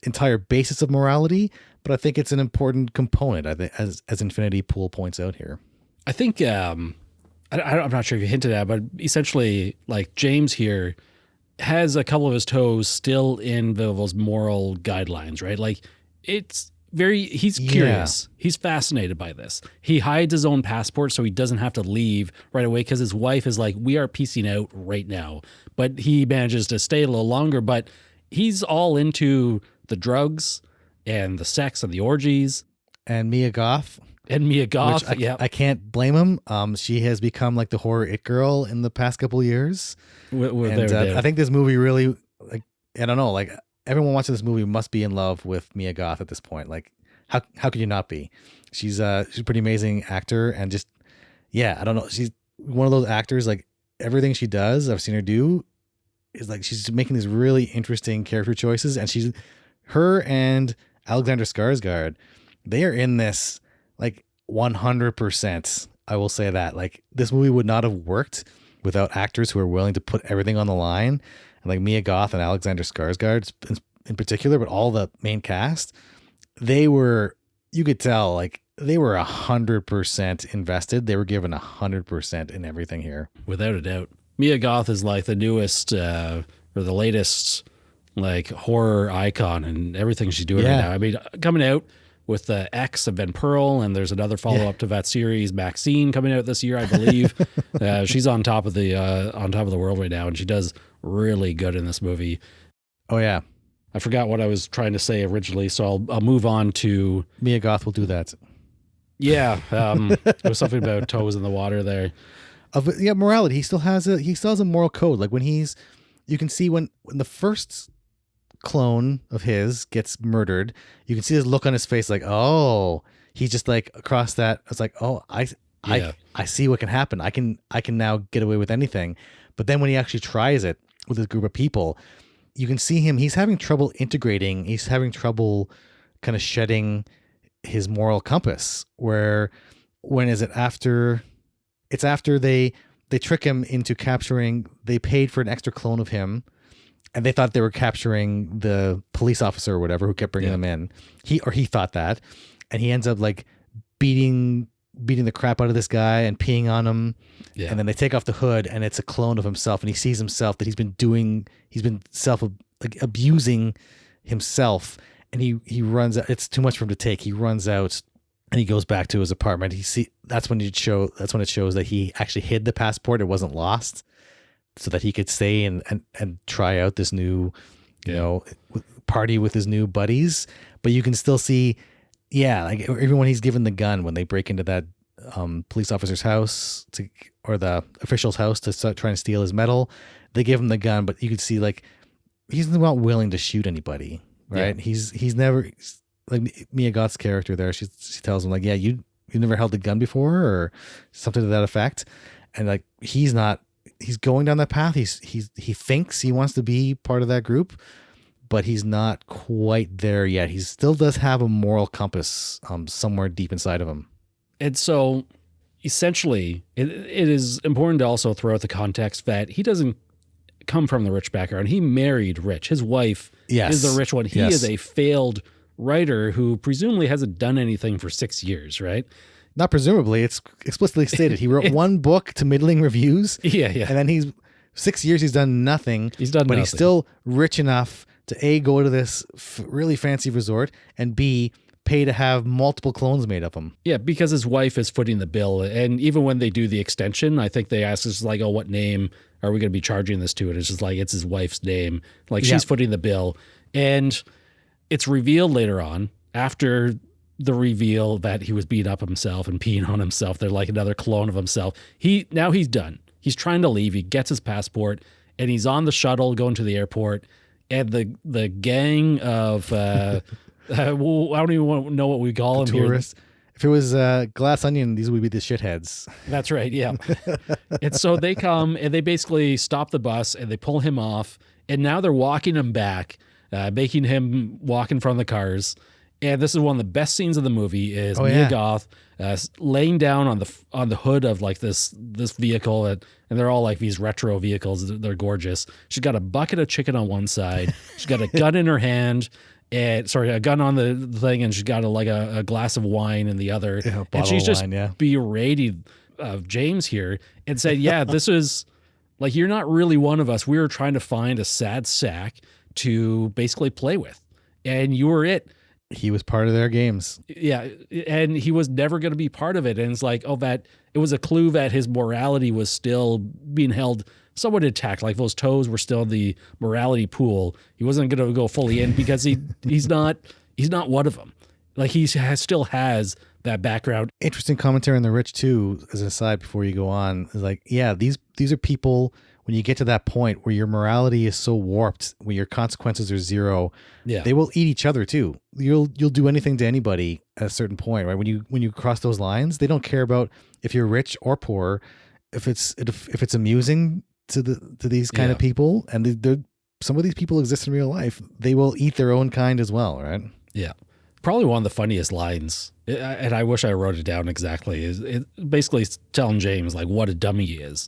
entire basis of morality, but I think it's an important component, I think, as Infinity Pool points out here. I think, I'm not sure if you hinted at, but essentially, like, James here has a couple of his toes still in those moral guidelines, right? Like, he's curious. Yeah. He's fascinated by this. He hides his own passport so he doesn't have to leave right away, because his wife is like, we are piecing out right now. But he manages to stay a little longer, but he's all into the drugs and the sex and the orgies. And Mia Goth. Yeah. I can't blame him. She has become like the horror it girl in the past couple of years. I think this movie really, like, I don't know, like, everyone watching this movie must be in love with Mia Goth at this point. Like, how could you not be? She's a pretty amazing actor, and just, yeah, I don't know. She's one of those actors, like, everything she does, I've seen her do, is like, she's making these really interesting character choices, and her and Alexander Skarsgård, they are in this like 100%. I will say that, like, this movie would not have worked without actors who are willing to put everything on the line. And like Mia Goth and Alexander Skarsgård in particular, but all the main cast, you could tell, like, they were 100% invested. They were given 100% in everything here. Without a doubt. Mia Goth is like the newest or the latest like horror icon and everything she's doing right now. I mean, coming out with the X of Ben Pearl, and there's another follow-up to that series, Maxine, coming out this year, I believe. She's on top of the world right now, and she does really good in this movie. Oh yeah, I forgot what I was trying to say originally, so I'll move on to Mia Goth will do that. Yeah, there was something about toes in the water there. Morality. He still has a moral code. Like, when you can see when the first clone of his gets murdered, you can see his look on his face, like, oh, he's just like across that. It's like, oh, I see what can happen. I can now get away with anything. But then when he actually tries it with a group of people, you can see him. He's having trouble integrating. He's having trouble kind of shedding his moral compass. It's after they trick him into capturing. They paid for an extra clone of him, and they thought they were capturing the police officer or whatever who kept bringing them in. He thought that, and he ends up like beating the crap out of this guy and peeing on him. Yeah. And then they take off the hood, and it's a clone of himself, and he sees himself that he's been abusing himself, and he runs out. It's too much for him to take. He runs out, and he goes back to his apartment. That's when it shows that he actually hid the passport. It wasn't lost, so that he could stay and try out this new, party with his new buddies. But you can still see, like, even when he's given the gun, when they break into that police officer's house or the official's house to start trying to steal his medal, they give him the gun, but you can see, like, he's not willing to shoot anybody, right? Yeah. He's never, like, Mia Goth's character there, she tells him, like, yeah, you never held a gun before, or something to that effect. And like, he's going down that path. He thinks he wants to be part of that group, but he's not quite there yet. He still does have a moral compass somewhere deep inside of him. And so essentially it is important to also throw out the context that he doesn't come from the rich background. He married rich. His wife is the rich one. He is a failed writer who presumably hasn't done anything for 6 years, right? Not presumably, it's explicitly stated. He wrote one book to middling reviews. Yeah. And then 6 years he's done nothing. He's still rich enough to A, go to this really fancy resort, and B, pay to have multiple clones made of him. Yeah, because his wife is footing the bill. And even when they do the extension, I think they ask us, like, oh, what name are we going to be charging this to? And it's just like, it's his wife's name. Like, she's footing the bill. And it's revealed later on, after the reveal that he was beating up himself and peeing on himself, they're like another clone of himself. Now he's done. He's trying to leave. He gets his passport, and he's on the shuttle going to the airport. And the gang of Well, I don't even know what we call them here. Tourists. If it was Glass Onion, these would be the shitheads. That's right. Yeah. And so they come and they basically stop the bus and they pull him off. And now they're walking him back, making him walk in front of the cars. And this is one of the best scenes of the movie is Mia Goth laying down on the hood of like this vehicle. And they're all like these retro vehicles. They're gorgeous. She's got a bucket of chicken on one side. She's got a gun in her hand. And a gun on the thing, and she's got a glass of wine in the other, and she's just berating James here and said, "Yeah, this is like you're not really one of us. We were trying to find a sad sack to basically play with, and you were it." He was part of their games. Yeah, and he was never going to be part of it. And it's like, that it was a clue that his morality was still being held somewhat intact. Like those toes were still in the morality pool. He wasn't going to go fully in because he's not one of them. Like he still has that background. Interesting commentary on The Rich too, as an aside before you go on, is like, yeah, these are people, when you get to that point where your morality is so warped, where your consequences are zero, they will eat each other too. You'll do anything to anybody at a certain point, right? When you cross those lines, they don't care about if you're rich or poor, if it's amusing to these kind of people, and some of these people exist in real life. They will eat their own kind as well, right? Yeah, probably one of the funniest lines, and I wish I wrote it down exactly. Is it basically telling James like what a dummy he is.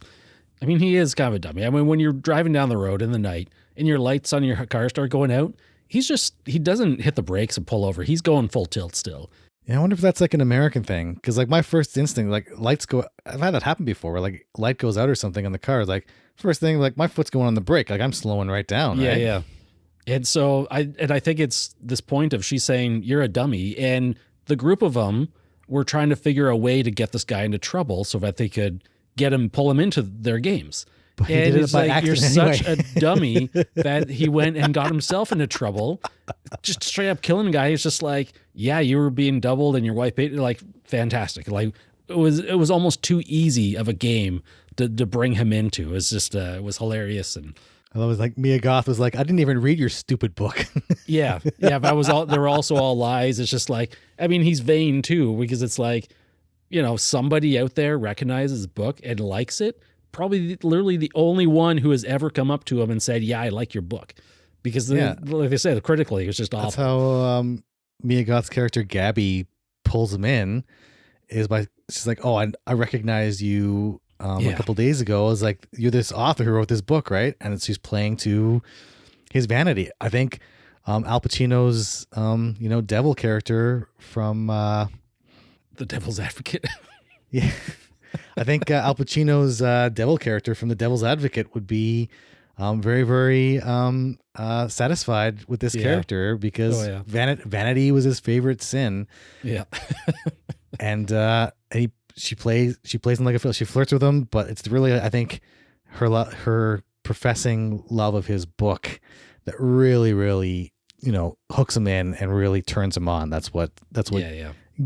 I mean, he is kind of a dummy. I mean, when you're driving down the road in the night and your lights on your car start going out, he doesn't hit the brakes and pull over. He's going full tilt still. Yeah, I wonder if that's like an American thing. Because like my first instinct, like lights go, I've had that happen before where like light goes out or something on the car. Like first thing, like my foot's going on the brake. Like I'm slowing right down. Yeah, right? yeah. And so I think it's this point of she's saying, you're a dummy. And the group of them were trying to figure a way to get this guy into trouble so that they could pull him into their games. But he did it by accident you're anyway. such a dummy that he went and got himself into trouble. Just straight up killing a guy. It's just like, yeah, you were being doubled and your wife paid, like fantastic. Like it was almost too easy of a game to bring him into. It was just, it was hilarious. And I love it. Like Mia Goth was like, I didn't even read your stupid book. yeah. But they were also all lies. It's just like, I mean, he's vain too, because it's like, somebody out there recognizes his book and likes it. Probably literally the only one who has ever come up to him and said, yeah, I like your book. Because like I said, critically, it was just awful. That's how Mia Goth's character Gabby pulls him in, is by, she's like, oh, I recognize you a couple days ago. I was like, you're this author who wrote this book, right? And she's playing to his vanity. I think Al Pacino's, devil character from... The Devil's Advocate. Yeah. I think Al Pacino's devil character from The Devil's Advocate would be very, very satisfied with this character because vanity was his favorite sin. Yeah. And she plays him like a fool. She flirts with him, but it's really, I think, her professing love of his book that really, really, hooks him in and really turns him on. That's what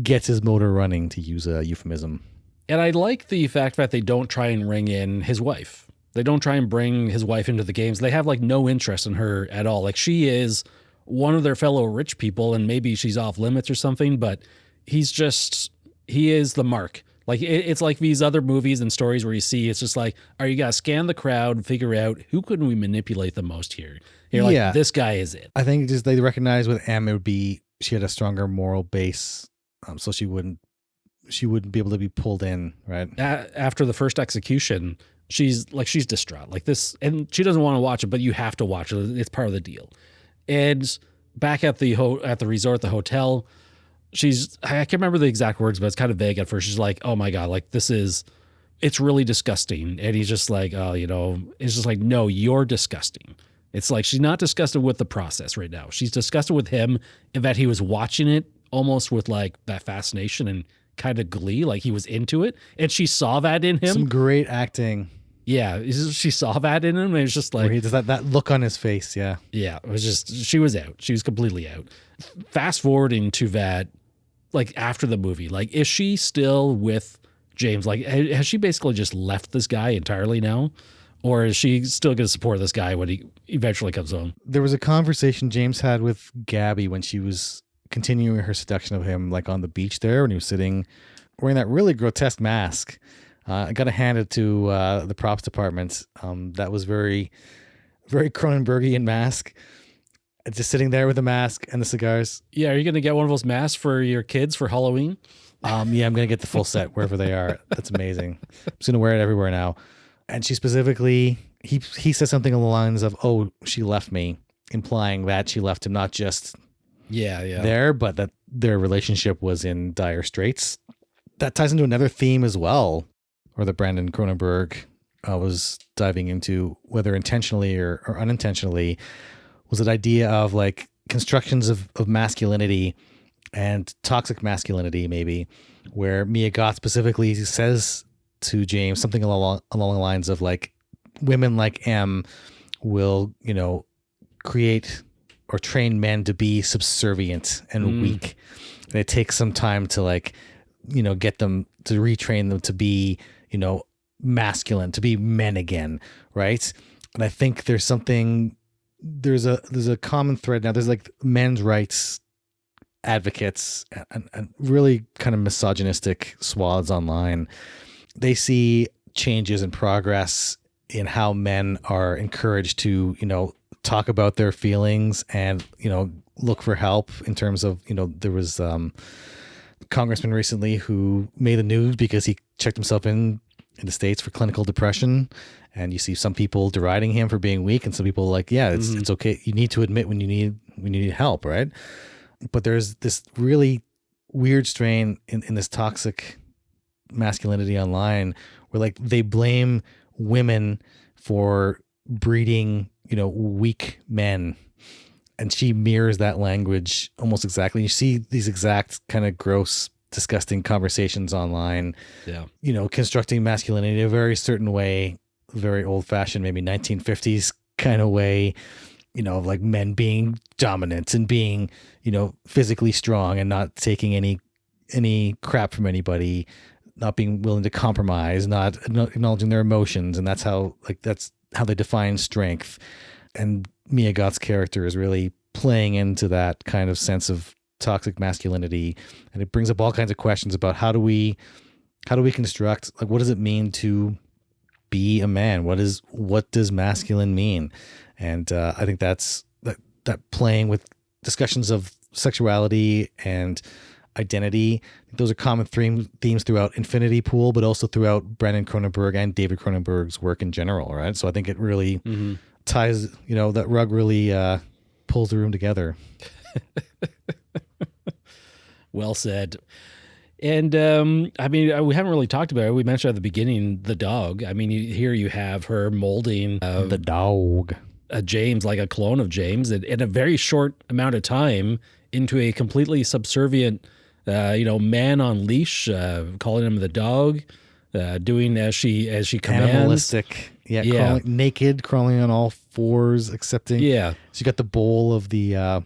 gets his motor running, to use a euphemism. And I like the fact that they don't try and ring in his wife. They don't try and bring his wife into the games. They have like no interest in her at all. Like she is one of their fellow rich people and maybe she's off limits or something, but he is the mark. Like it's like these other movies and stories where you see, it's just like, you got to scan the crowd and figure out who can we manipulate the most here. You're like, this guy is it. I think just they recognize with M, it would be, she had a stronger moral base. So she wouldn't be able to be pulled in, right? After the first execution, she's distraught like this, and she doesn't want to watch it, but you have to watch it. It's part of the deal. And back at the resort, the hotel, I can't remember the exact words, but it's kind of vague at first. She's like, oh my God, like it's really disgusting. And he's just like, it's just like, no, you're disgusting. It's like, she's not disgusted with the process right now. She's disgusted with him and that he was watching it almost with like that fascination and kind of glee, like he was into it. And she saw that in him. Some great acting. Yeah. She saw that in him. And it was just like, where he does that look on his face. Yeah. Yeah. It was just, she was out. She was completely out. Fast forwarding to that, like after the movie, like, is she still with James? Like, has she basically just left this guy entirely now? Or is she still going to support this guy when he eventually comes home? There was a conversation James had with Gabby when she was continuing her seduction of him, like on the beach there when he was sitting wearing that really grotesque mask. I got to hand it to the props department. That was very, very Cronenbergian mask. Just sitting there with the mask and the cigars. Yeah, are you going to get one of those masks for your kids for Halloween? Yeah, I'm going to get the full set wherever they are. That's amazing. I'm just going to wear it everywhere now. And she specifically, he says something along the lines of, "Oh, she left me," implying that she left him not just there, but that their relationship was in dire straits. That ties into another theme as well, or that Brandon Cronenberg was diving into, whether intentionally or unintentionally, was that idea of like constructions of masculinity and toxic masculinity, maybe, where Mia Goth specifically says to James something along the lines of like, women like M will, create or train men to be subservient and weak. And it takes some time to like, get them to retrain them to be, masculine, to be men again. Right. And I think there's a common thread now. There's like men's rights advocates and really kind of misogynistic swaths online. They see changes and progress in how men are encouraged to, talk about their feelings and, look for help in terms of, there was a congressman recently who made the news because he checked himself in the States for clinical depression. And you see some people deriding him for being weak and some people like, yeah, it's okay. You need to admit when you need help. Right. But there's this really weird strain in this toxic masculinity online where like they blame women for breeding, weak men. And she mirrors that language almost exactly. You see these exact kind of gross, disgusting conversations online, constructing masculinity in a very certain way, very old fashioned, maybe 1950s kind of way, of like men being dominant and being, physically strong and not taking any crap from anybody, not being willing to compromise, not acknowledging their emotions. And that's how they define strength. And Mia Goth's character is really playing into that kind of sense of toxic masculinity. And it brings up all kinds of questions about how do we construct, like, what does it mean to be a man? What does masculine mean? And I think that playing with discussions of sexuality and identity, those are common themes throughout Infinity Pool, but also throughout Brandon Cronenberg and David Cronenberg's work in general, right? So I think it really ties, that rug really pulls the room together. Well said. And we haven't really talked about it. We mentioned at the beginning the dog. I mean, here you have her molding the dog, James, like a clone of James, in a very short amount of time into a completely subservient, man on leash, calling him the dog, doing as she commands. Animalistic, naked, crawling on all fours, accepting. Yeah, she got the bowl of the.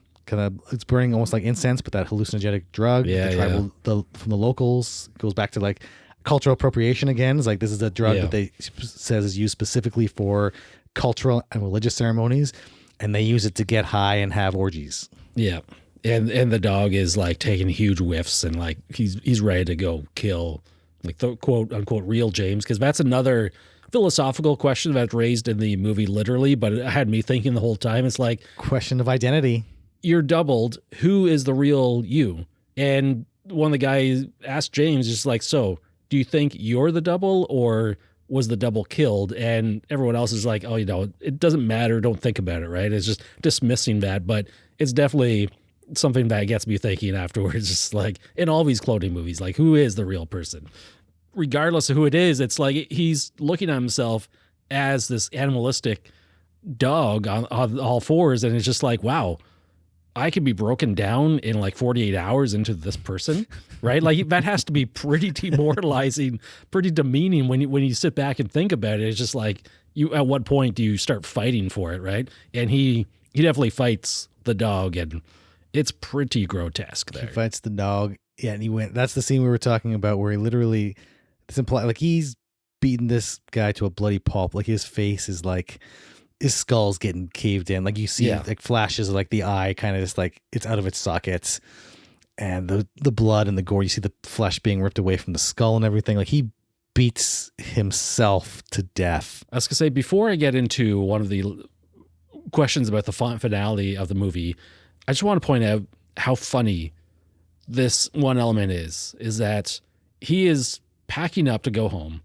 It's burning almost like incense, but that hallucinogenic drug. From the locals. It goes back to like cultural appropriation again. It's like this is a drug that they says is used specifically for cultural and religious ceremonies, and they use it to get high and have orgies. Yeah, and the dog is like taking huge whiffs and like he's ready to go kill like the quote unquote real James, because that's another philosophical question that's raised in the movie literally, but it had me thinking the whole time. It's like question of identity. You're doubled. Who is the real you? And one of the guys asked James, just like, so do you think you're the double or was the double killed? And everyone else is like, oh, it doesn't matter. Don't think about it, right? It's just dismissing that. But it's definitely something that gets me thinking afterwards. Just like in all these cloning movies, like who is the real person? Regardless of who it is, it's like he's looking at himself as this animalistic dog on all fours. And it's just like, wow, I could be broken down in like 48 hours into this person, right? Like that has to be pretty demoralizing, pretty demeaning when you sit back and think about it. It's just like at what point do you start fighting for it, right? And he definitely fights the dog, and it's pretty grotesque there. He fights the dog, yeah, and he went. That's the scene we were talking about where he literally, it's implied like he's beaten this guy to a bloody pulp. Like his face is like his skull's getting caved in. Like you see Yeah. like flashes of like the eye kind of just like it's out of its sockets, and the blood and the gore. You see the flesh being ripped away from the skull and everything. Like he beats himself to death. I was gonna say, before I get into one of the questions about the finality of the movie, I just want to point out how funny this one element is that he is packing up to go home.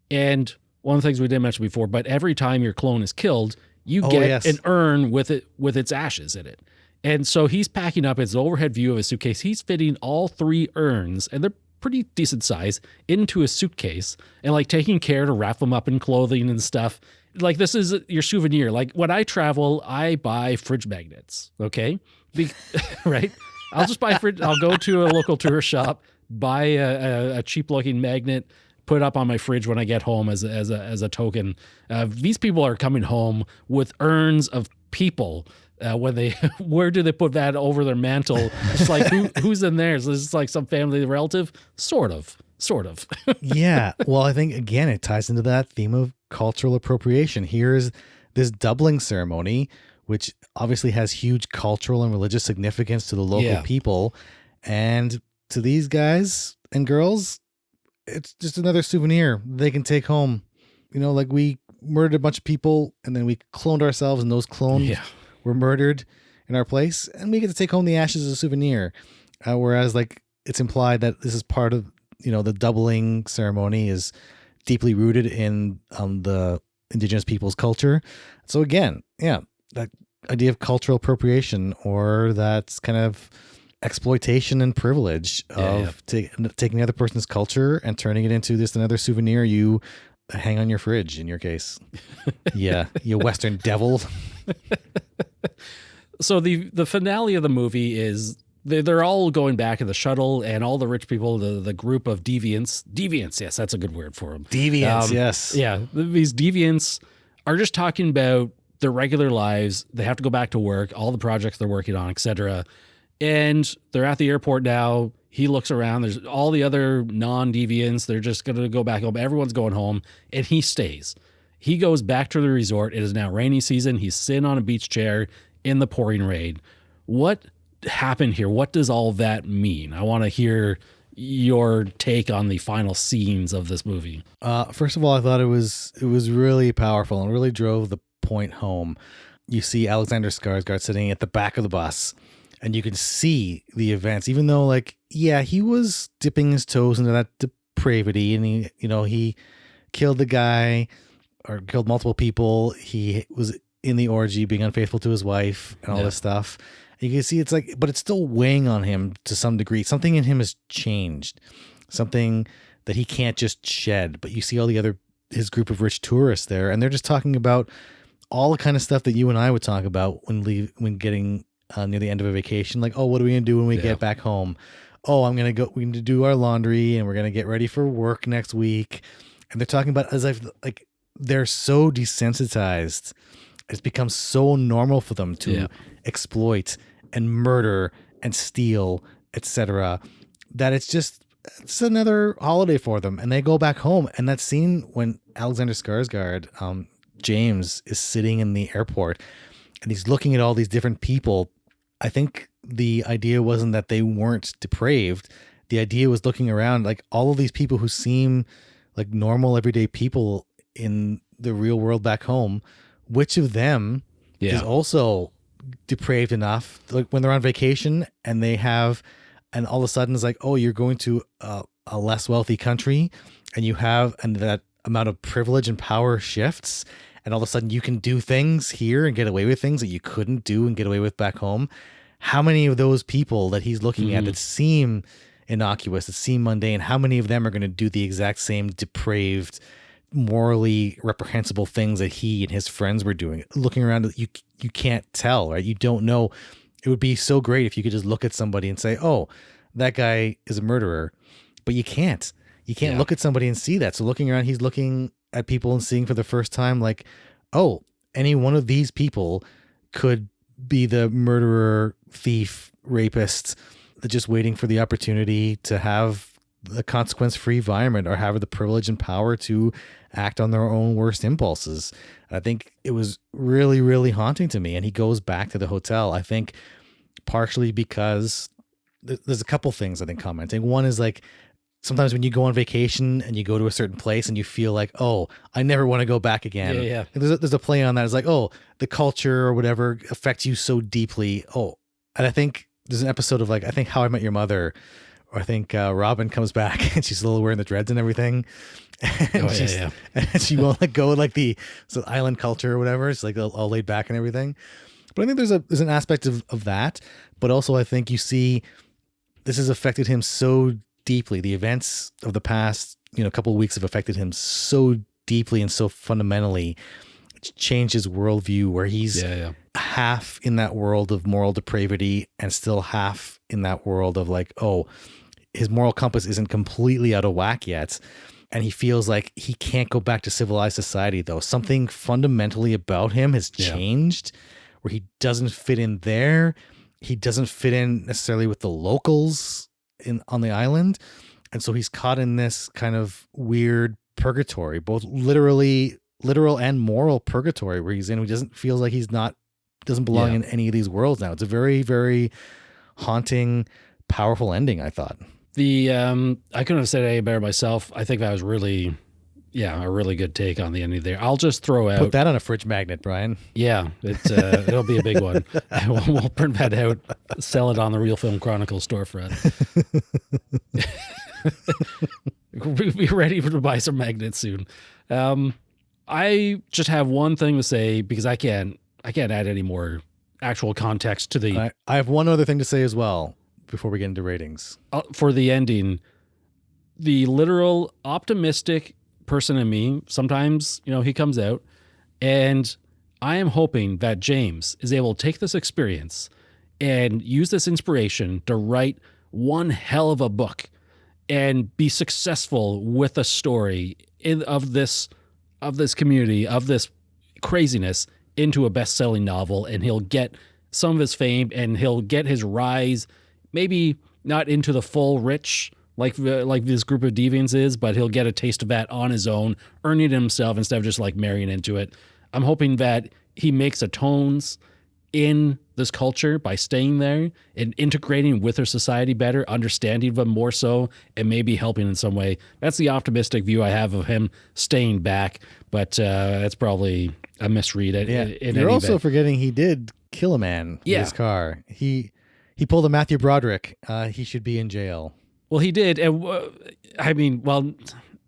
And one of the things we didn't mention before, but every time your clone is killed, you get an urn with its ashes in it. And so he's packing up his overhead view of his suitcase. He's fitting all 3 urns, and they're pretty decent size, into a suitcase, and like taking care to wrap them up in clothing and stuff. Like, this is your souvenir. Like, when I travel, I buy fridge magnets. Okay. Right. I'll just buy fridge. I'll go to a local tourist shop, buy a cheap looking magnet, put it up on my fridge when I get home as a token. These people are coming home with urns of people. When they, where do they put that over their mantle? It's like, who's in there? Is this like some family relative? Sort of. Yeah. Well, I think again, it ties into that theme of cultural appropriation. Here's this doubling ceremony, which obviously has huge cultural and religious significance to the local people. And to these guys and girls, it's just another souvenir they can take home. You know, like we murdered a bunch of people and then we cloned ourselves, and those clones were murdered in our place, and we get to take home the ashes as a souvenir. Whereas like it's implied that this is part of, you know, the doubling ceremony is deeply rooted in the indigenous people's culture. So again, that idea of cultural appropriation, or that's kind of exploitation and privilege of taking the other person's culture and turning it into just another souvenir you hang on your fridge, in your case. Yeah, you Western devil. So the finale of the movie is they're all going back in the shuttle, and all the rich people, the group of deviants, yes, that's a good word for them. Deviants, yes. Yeah, these deviants are just talking about their regular lives. They have to go back to work, all the projects they're working on, etc. And they're at the airport now. He looks around. There's all the other non-deviants. They're just going to go back home. Everyone's going home, and he stays. He goes back to the resort. It is now rainy season. He's sitting on a beach chair in the pouring rain. What happened here? What does all that mean? I want to hear your take on the final scenes of this movie. First of all, I thought it was really powerful and really drove the point home. You see Alexander Skarsgård sitting at the back of the bus, and you can see the events, even though like, yeah, he was dipping his toes into that depravity, and he killed the guy or killed multiple people. He was in the orgy, being unfaithful to his wife and all this stuff. You can see it's like, but it's still weighing on him to some degree. Something in him has changed, something that he can't just shed. But you see all his group of rich tourists there, and they're just talking about all the kind of stuff that you and I would talk about when getting near the end of a vacation. Like, oh, what are we going to do when we get back home? Oh, we're going to do our laundry, and we're going to get ready for work next week. And they're talking about as if like they're so desensitized. It's become so normal for them to exploit and murder and steal, etc., that it's another holiday for them. And they go back home. And that scene when Alexander Skarsgård, James, is sitting in the airport and he's looking at all these different people. I think the idea wasn't that they weren't depraved. The idea was looking around, like all of these people who seem like normal, everyday people in the real world back home. Which of them is also depraved enough, like when they're on vacation and all of a sudden it's like, oh, you're going to a less wealthy country, and that amount of privilege and power shifts, and all of a sudden you can do things here and get away with things that you couldn't do and get away with back home. How many of those people that he's looking at that seem innocuous, that seem mundane, how many of them are going to do the exact same depraved, morally reprehensible things that he and his friends were doing? Looking around, you can't tell, right? You don't know. It would be so great if you could just look at somebody and say, oh, that guy is a murderer, but you can't look at somebody and see that. So looking around, he's looking at people and seeing for the first time, like, oh, any one of these people could be the murderer, thief, rapist, just waiting for the opportunity to have the consequence-free environment or have the privilege and power to act on their own worst impulses. I think it was really, really haunting to me. And he goes back to the hotel, I think partially because there's a couple things I think commenting. One is like, sometimes when you go on vacation and you go to a certain place and you feel like, oh, I never want to go back again. Yeah. And there's a play on that. It's like, oh, the culture or whatever affects you so deeply. Oh, and I think there's an episode of like, I think How I Met Your Mother, or I think Robin comes back and she's still wearing the dreads and everything. And and she won't let go of like the island culture or whatever. It's like all laid back and everything. But I think there's an aspect of that. But also I think you see this has affected him so deeply. The events of the past, couple of weeks have affected him so deeply and so fundamentally. It's changed his worldview where he's half in that world of moral depravity and still half in that world of like, oh, his moral compass isn't completely out of whack yet. And he feels like he can't go back to civilized society, though. Something fundamentally about him has changed where he doesn't fit in there. He doesn't fit in necessarily with the locals on the island. And so he's caught in this kind of weird purgatory, both literal and moral purgatory, where he's in. He doesn't feel like doesn't belong in any of these worlds now. It's a very, very haunting, powerful ending, I thought. I couldn't have said any better myself. I think that was really, a really good take on the ending there. I'll just throw out. Put that on a fridge magnet, Brian. Yeah, it'll be a big one. We'll print that out, sell it on the Real Film Chronicles storefront. We'll be ready to buy some magnets soon. I just have one thing to say because I can't add any more actual context to the. I have one other thing to say as well before we get into ratings. For the ending, the literal optimistic person in me, sometimes, he comes out, and I am hoping that James is able to take this experience and use this inspiration to write one hell of a book and be successful with a story of this community, of this craziness into a best-selling novel, and he'll get some of his fame and he'll get his rise, maybe not into the full rich like this group of deviants is, but he'll get a taste of that on his own, earning it himself instead of just like marrying into it. I'm hoping that he makes atones in this culture by staying there and integrating with their society better, understanding them more so, and maybe helping in some way. That's the optimistic view I have of him staying back, but that's probably a misread. You're also forgetting he did kill a man in his car. He pulled a Matthew Broderick. He should be in jail. Well, he did. And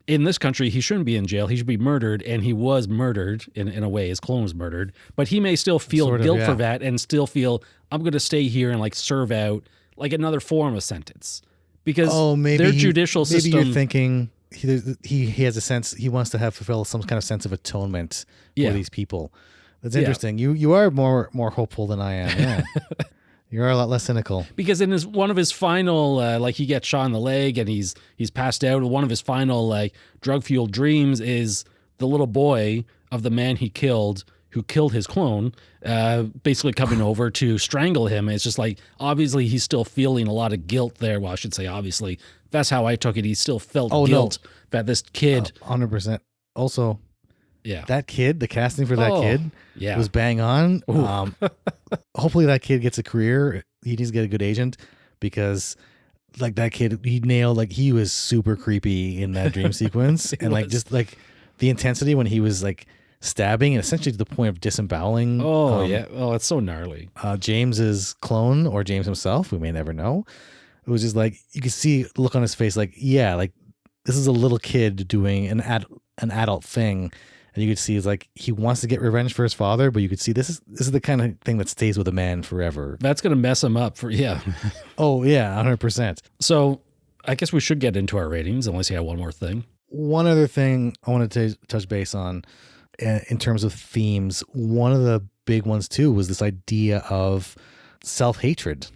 in this country, he shouldn't be in jail. He should be murdered, and he was murdered in a way. His clone was murdered, but he may still feel guilt for that and still feel, I'm going to stay here and like serve out like another form of sentence because their judicial system. Maybe you're thinking he has a sense, he wants to fulfill some kind of sense of atonement for these people. That's interesting. You are more hopeful than I am. Yeah. You are a lot less cynical. Because in one of his final, he gets shot in the leg and he's passed out. One of his final drug-fueled dreams is the little boy of the man he killed, who killed his clone, basically coming over to strangle him. It's just like, obviously he's still feeling a lot of guilt there. Well, I should say obviously. That's how I took it. He still felt guilt that this kid. 100%. Also, that kid, the casting for that kid Yeah. was bang on. Hopefully that kid gets a career. He needs to get a good agent, because like that kid, he nailed, like he was super creepy in that dream sequence. And like, just like the intensity when he was like stabbing and essentially to the point of disemboweling. Oh, yeah. Oh, it's so gnarly. James's clone, or James himself, we may never know. It was just like, you could see the look on his face, like, yeah, like this is a little kid doing an adult thing. And you could see, it's like he wants to get revenge for his father, but you could see this is the kind of thing that stays with a man forever. That's going to mess him up for, Oh, yeah, 100%. So I guess we should get into our ratings, unless you have one more thing. One other thing I wanted to touch base on in terms of themes, one of the big ones too was this idea of self-hatred,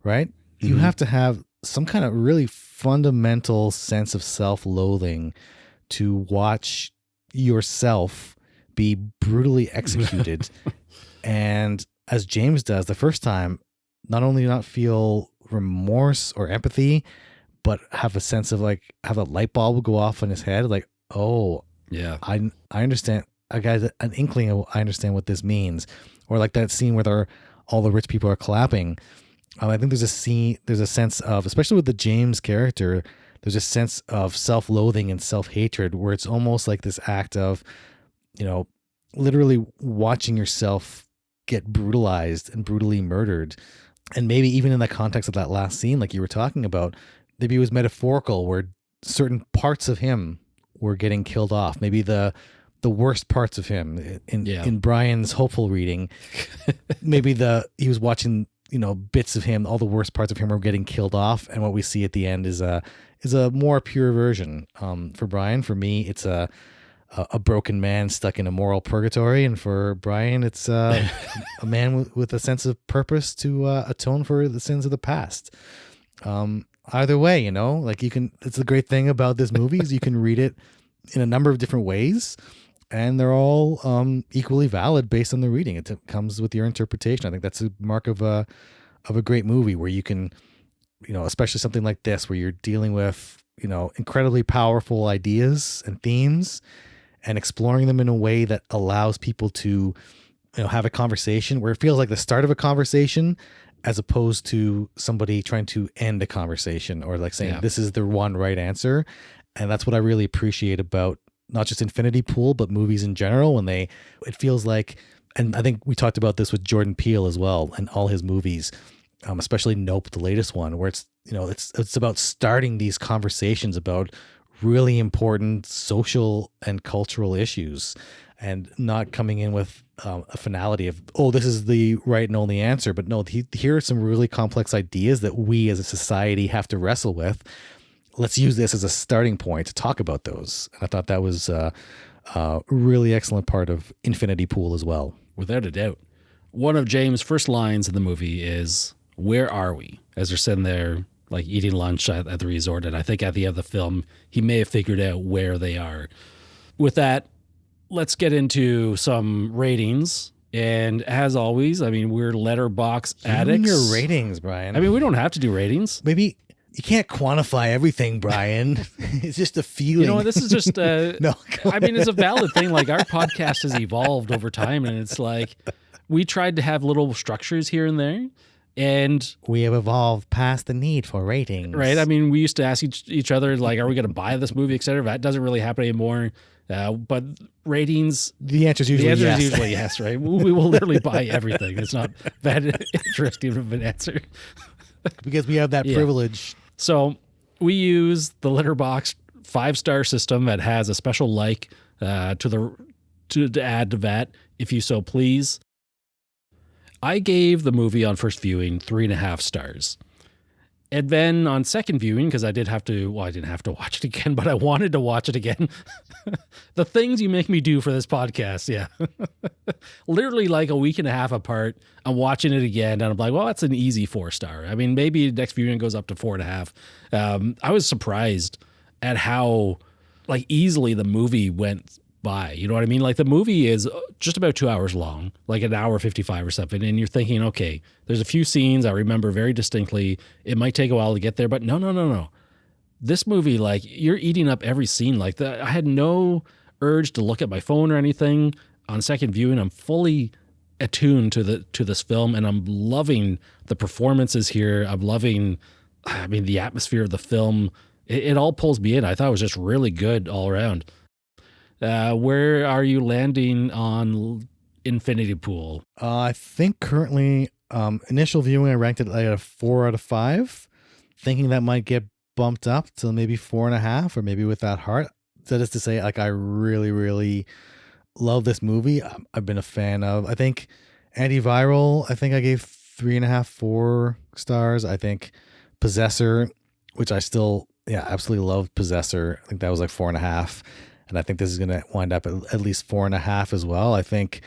right? Mm-hmm. You have to have some kind of really fundamental sense of self-loathing to watch yourself be brutally executed. And as James does the first time, not only not feel remorse or empathy, but have a sense of like, have a light bulb go off in his head. Like, oh, Yeah. I understand. I got an inkling of, I understand what this means. Or like that scene where all the rich people are clapping. I think there's a sense of, especially with the James character, there's a sense of self-loathing and self-hatred where it's almost like this act of, literally watching yourself get brutalized and brutally murdered. And maybe even in the context of that last scene, like you were talking about, maybe it was metaphorical where certain parts of him were getting killed off. Maybe the worst parts of him in Brian's hopeful reading, maybe he was watching, bits of him, all the worst parts of him were getting killed off. And what we see at the end is a more pure version. For Brian, for me, it's a broken man stuck in a moral purgatory. And for Brian, it's a man with a sense of purpose to atone for the sins of the past. Either way, like it's the great thing about this movie is you can read it in a number of different ways, and they're all equally valid based on the reading. It comes with your interpretation. I think that's a mark of a great movie where you can, especially something like this where you're dealing with, incredibly powerful ideas and themes and exploring them in a way that allows people to, have a conversation where it feels like the start of a conversation as opposed to somebody trying to end a conversation or like saying, this is the one right answer. And that's what I really appreciate about not just Infinity Pool, but movies in general, when it feels like, and I think we talked about this with Jordan Peele as well and all his movies, especially Nope, the latest one, where it's, it's about starting these conversations about really important social and cultural issues and not coming in with a finality of, oh, this is the right and only answer. But no, here are some really complex ideas that we as a society have to wrestle with. Let's use this as a starting point to talk about those. And I thought that was a really excellent part of Infinity Pool as well. Without a doubt. One of James' first lines in the movie is, "Where are we?" As they're sitting there like eating lunch at the resort. And I think at the end of the film, he may have figured out where they are. With that, let's get into some ratings. And as always, I mean, we're letterbox addicts. Your ratings, Brian. I mean, we don't have to do ratings. Maybe you can't quantify everything, Brian. It's just a feeling. This is just, no, I mean, it's a valid thing. Like our podcast has evolved over time, and it's like, we tried to have little structures here and there. And we have evolved past the need for ratings. Right. I mean, we used to ask each other, like, are we going to buy this movie, et cetera? That doesn't really happen anymore. But ratings, the answer is usually yes, right? We will literally buy everything. It's not that interesting of an answer. Because we have that privilege. So we use the Letterboxd 5-star system that has a special like to add to that, if you so please. I gave the movie on first viewing 3.5 stars. And then on second viewing, because I didn't have to watch it again, but I wanted to watch it again. The things you make me do for this podcast, yeah. Literally like a week and a half apart, I'm watching it again, and I'm like, well, that's an easy 4-star. I mean, maybe next viewing goes up to 4.5. I was surprised at how like easily the movie went by. You know what I mean? Like the movie is just about 2 hours long, like an hour 55 or something. And you're thinking, okay, there's a few scenes I remember very distinctly. It might take a while to get there, but no. This movie, like you're eating up every scene. Like I had no urge to look at my phone or anything on second viewing. I'm fully attuned to this film, and I'm loving the performances here. I'm loving, the atmosphere of the film. It all pulls me in. I thought it was just really good all around. Where are you landing on Infinity Pool? I think currently, initial viewing, I ranked it like a 4 out of 5, thinking that might get bumped up to maybe 4.5, or maybe with that heart. That is to say, like, I really, really love this movie. I've been a fan of, I think, Antiviral, I think I gave 3.5, 4 stars. I think Possessor, which I still, absolutely love Possessor. I think that was like 4.5. And I think this is going to wind up at least 4.5 as well. I think,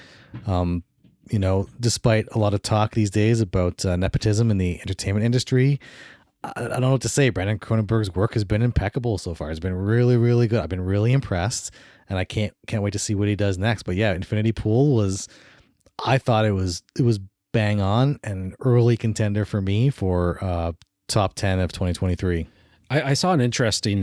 despite a lot of talk these days about nepotism in the entertainment industry, I don't know what to say. Brandon Cronenberg's work has been impeccable so far. It's been really, really good. I've been really impressed, and I can't wait to see what he does next. But yeah, Infinity Pool I thought it was bang on, and an early contender for me for top 10 of 2023. I saw an interesting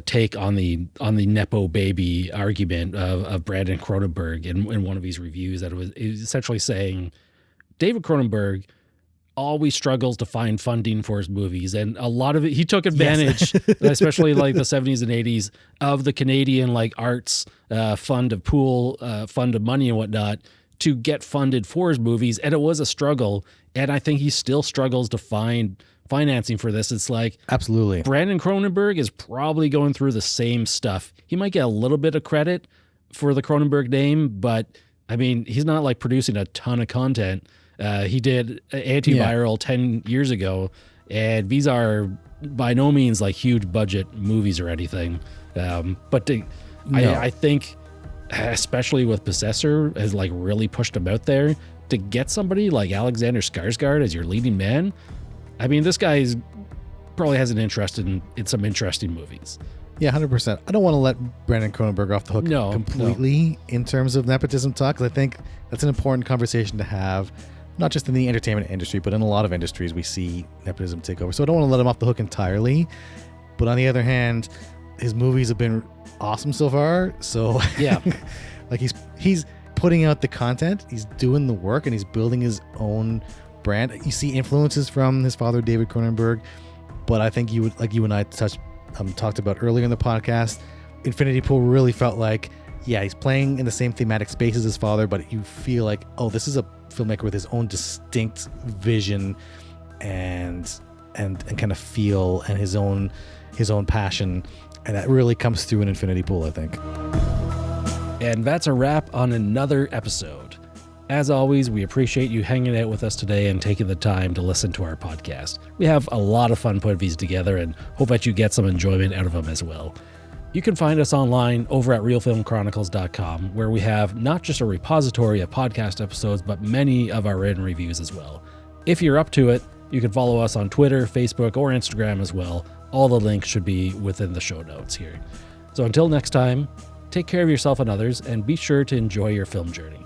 take on the nepo baby argument of Brandon Cronenberg in one of his reviews, that it was essentially saying David Cronenberg always struggles to find funding for his movies, and a lot of it he took advantage, especially like the 70s and 80s, of the Canadian like arts fund of money and whatnot to get funded for his movies, and it was a struggle, and I think he still struggles to find financing for this. It's like, absolutely, Brandon Cronenberg is probably going through the same stuff. He might get a little bit of credit for the Cronenberg name, but I mean, he's not like producing a ton of content. He did Antiviral 10 years ago, and these are by no means like huge budget movies or anything. I think, especially with Possessor, has like really pushed him out there to get somebody like Alexander Skarsgård as your leading man. I mean, this guy probably has an interest in some interesting movies. Yeah, 100%. I don't want to let Brandon Cronenberg off the hook completely in terms of nepotism talk, because I think that's an important conversation to have. Not just in the entertainment industry, but in a lot of industries, we see nepotism take over. So I don't want to let him off the hook entirely. But on the other hand, his movies have been awesome so far. So yeah, like he's putting out the content, he's doing the work, and he's building his own brand. You see influences from his father, David Cronenberg. But I think you and I talked about earlier in the podcast, Infinity Pool really felt like, yeah, he's playing in the same thematic space as his father, but you feel like, oh, this is a filmmaker with his own distinct vision and kind of feel and his own passion, and that really comes through in Infinity Pool, I think. And that's a wrap on another episode. As always, we appreciate you hanging out with us today and taking the time to listen to our podcast. We have a lot of fun putting these together and hope that you get some enjoyment out of them as well. You can find us online over at realfilmchronicles.com, where we have not just a repository of podcast episodes, but many of our written reviews as well. If you're up to it, you can follow us on Twitter, Facebook, or Instagram as well. All the links should be within the show notes here. So until next time, take care of yourself and others, and be sure to enjoy your film journey.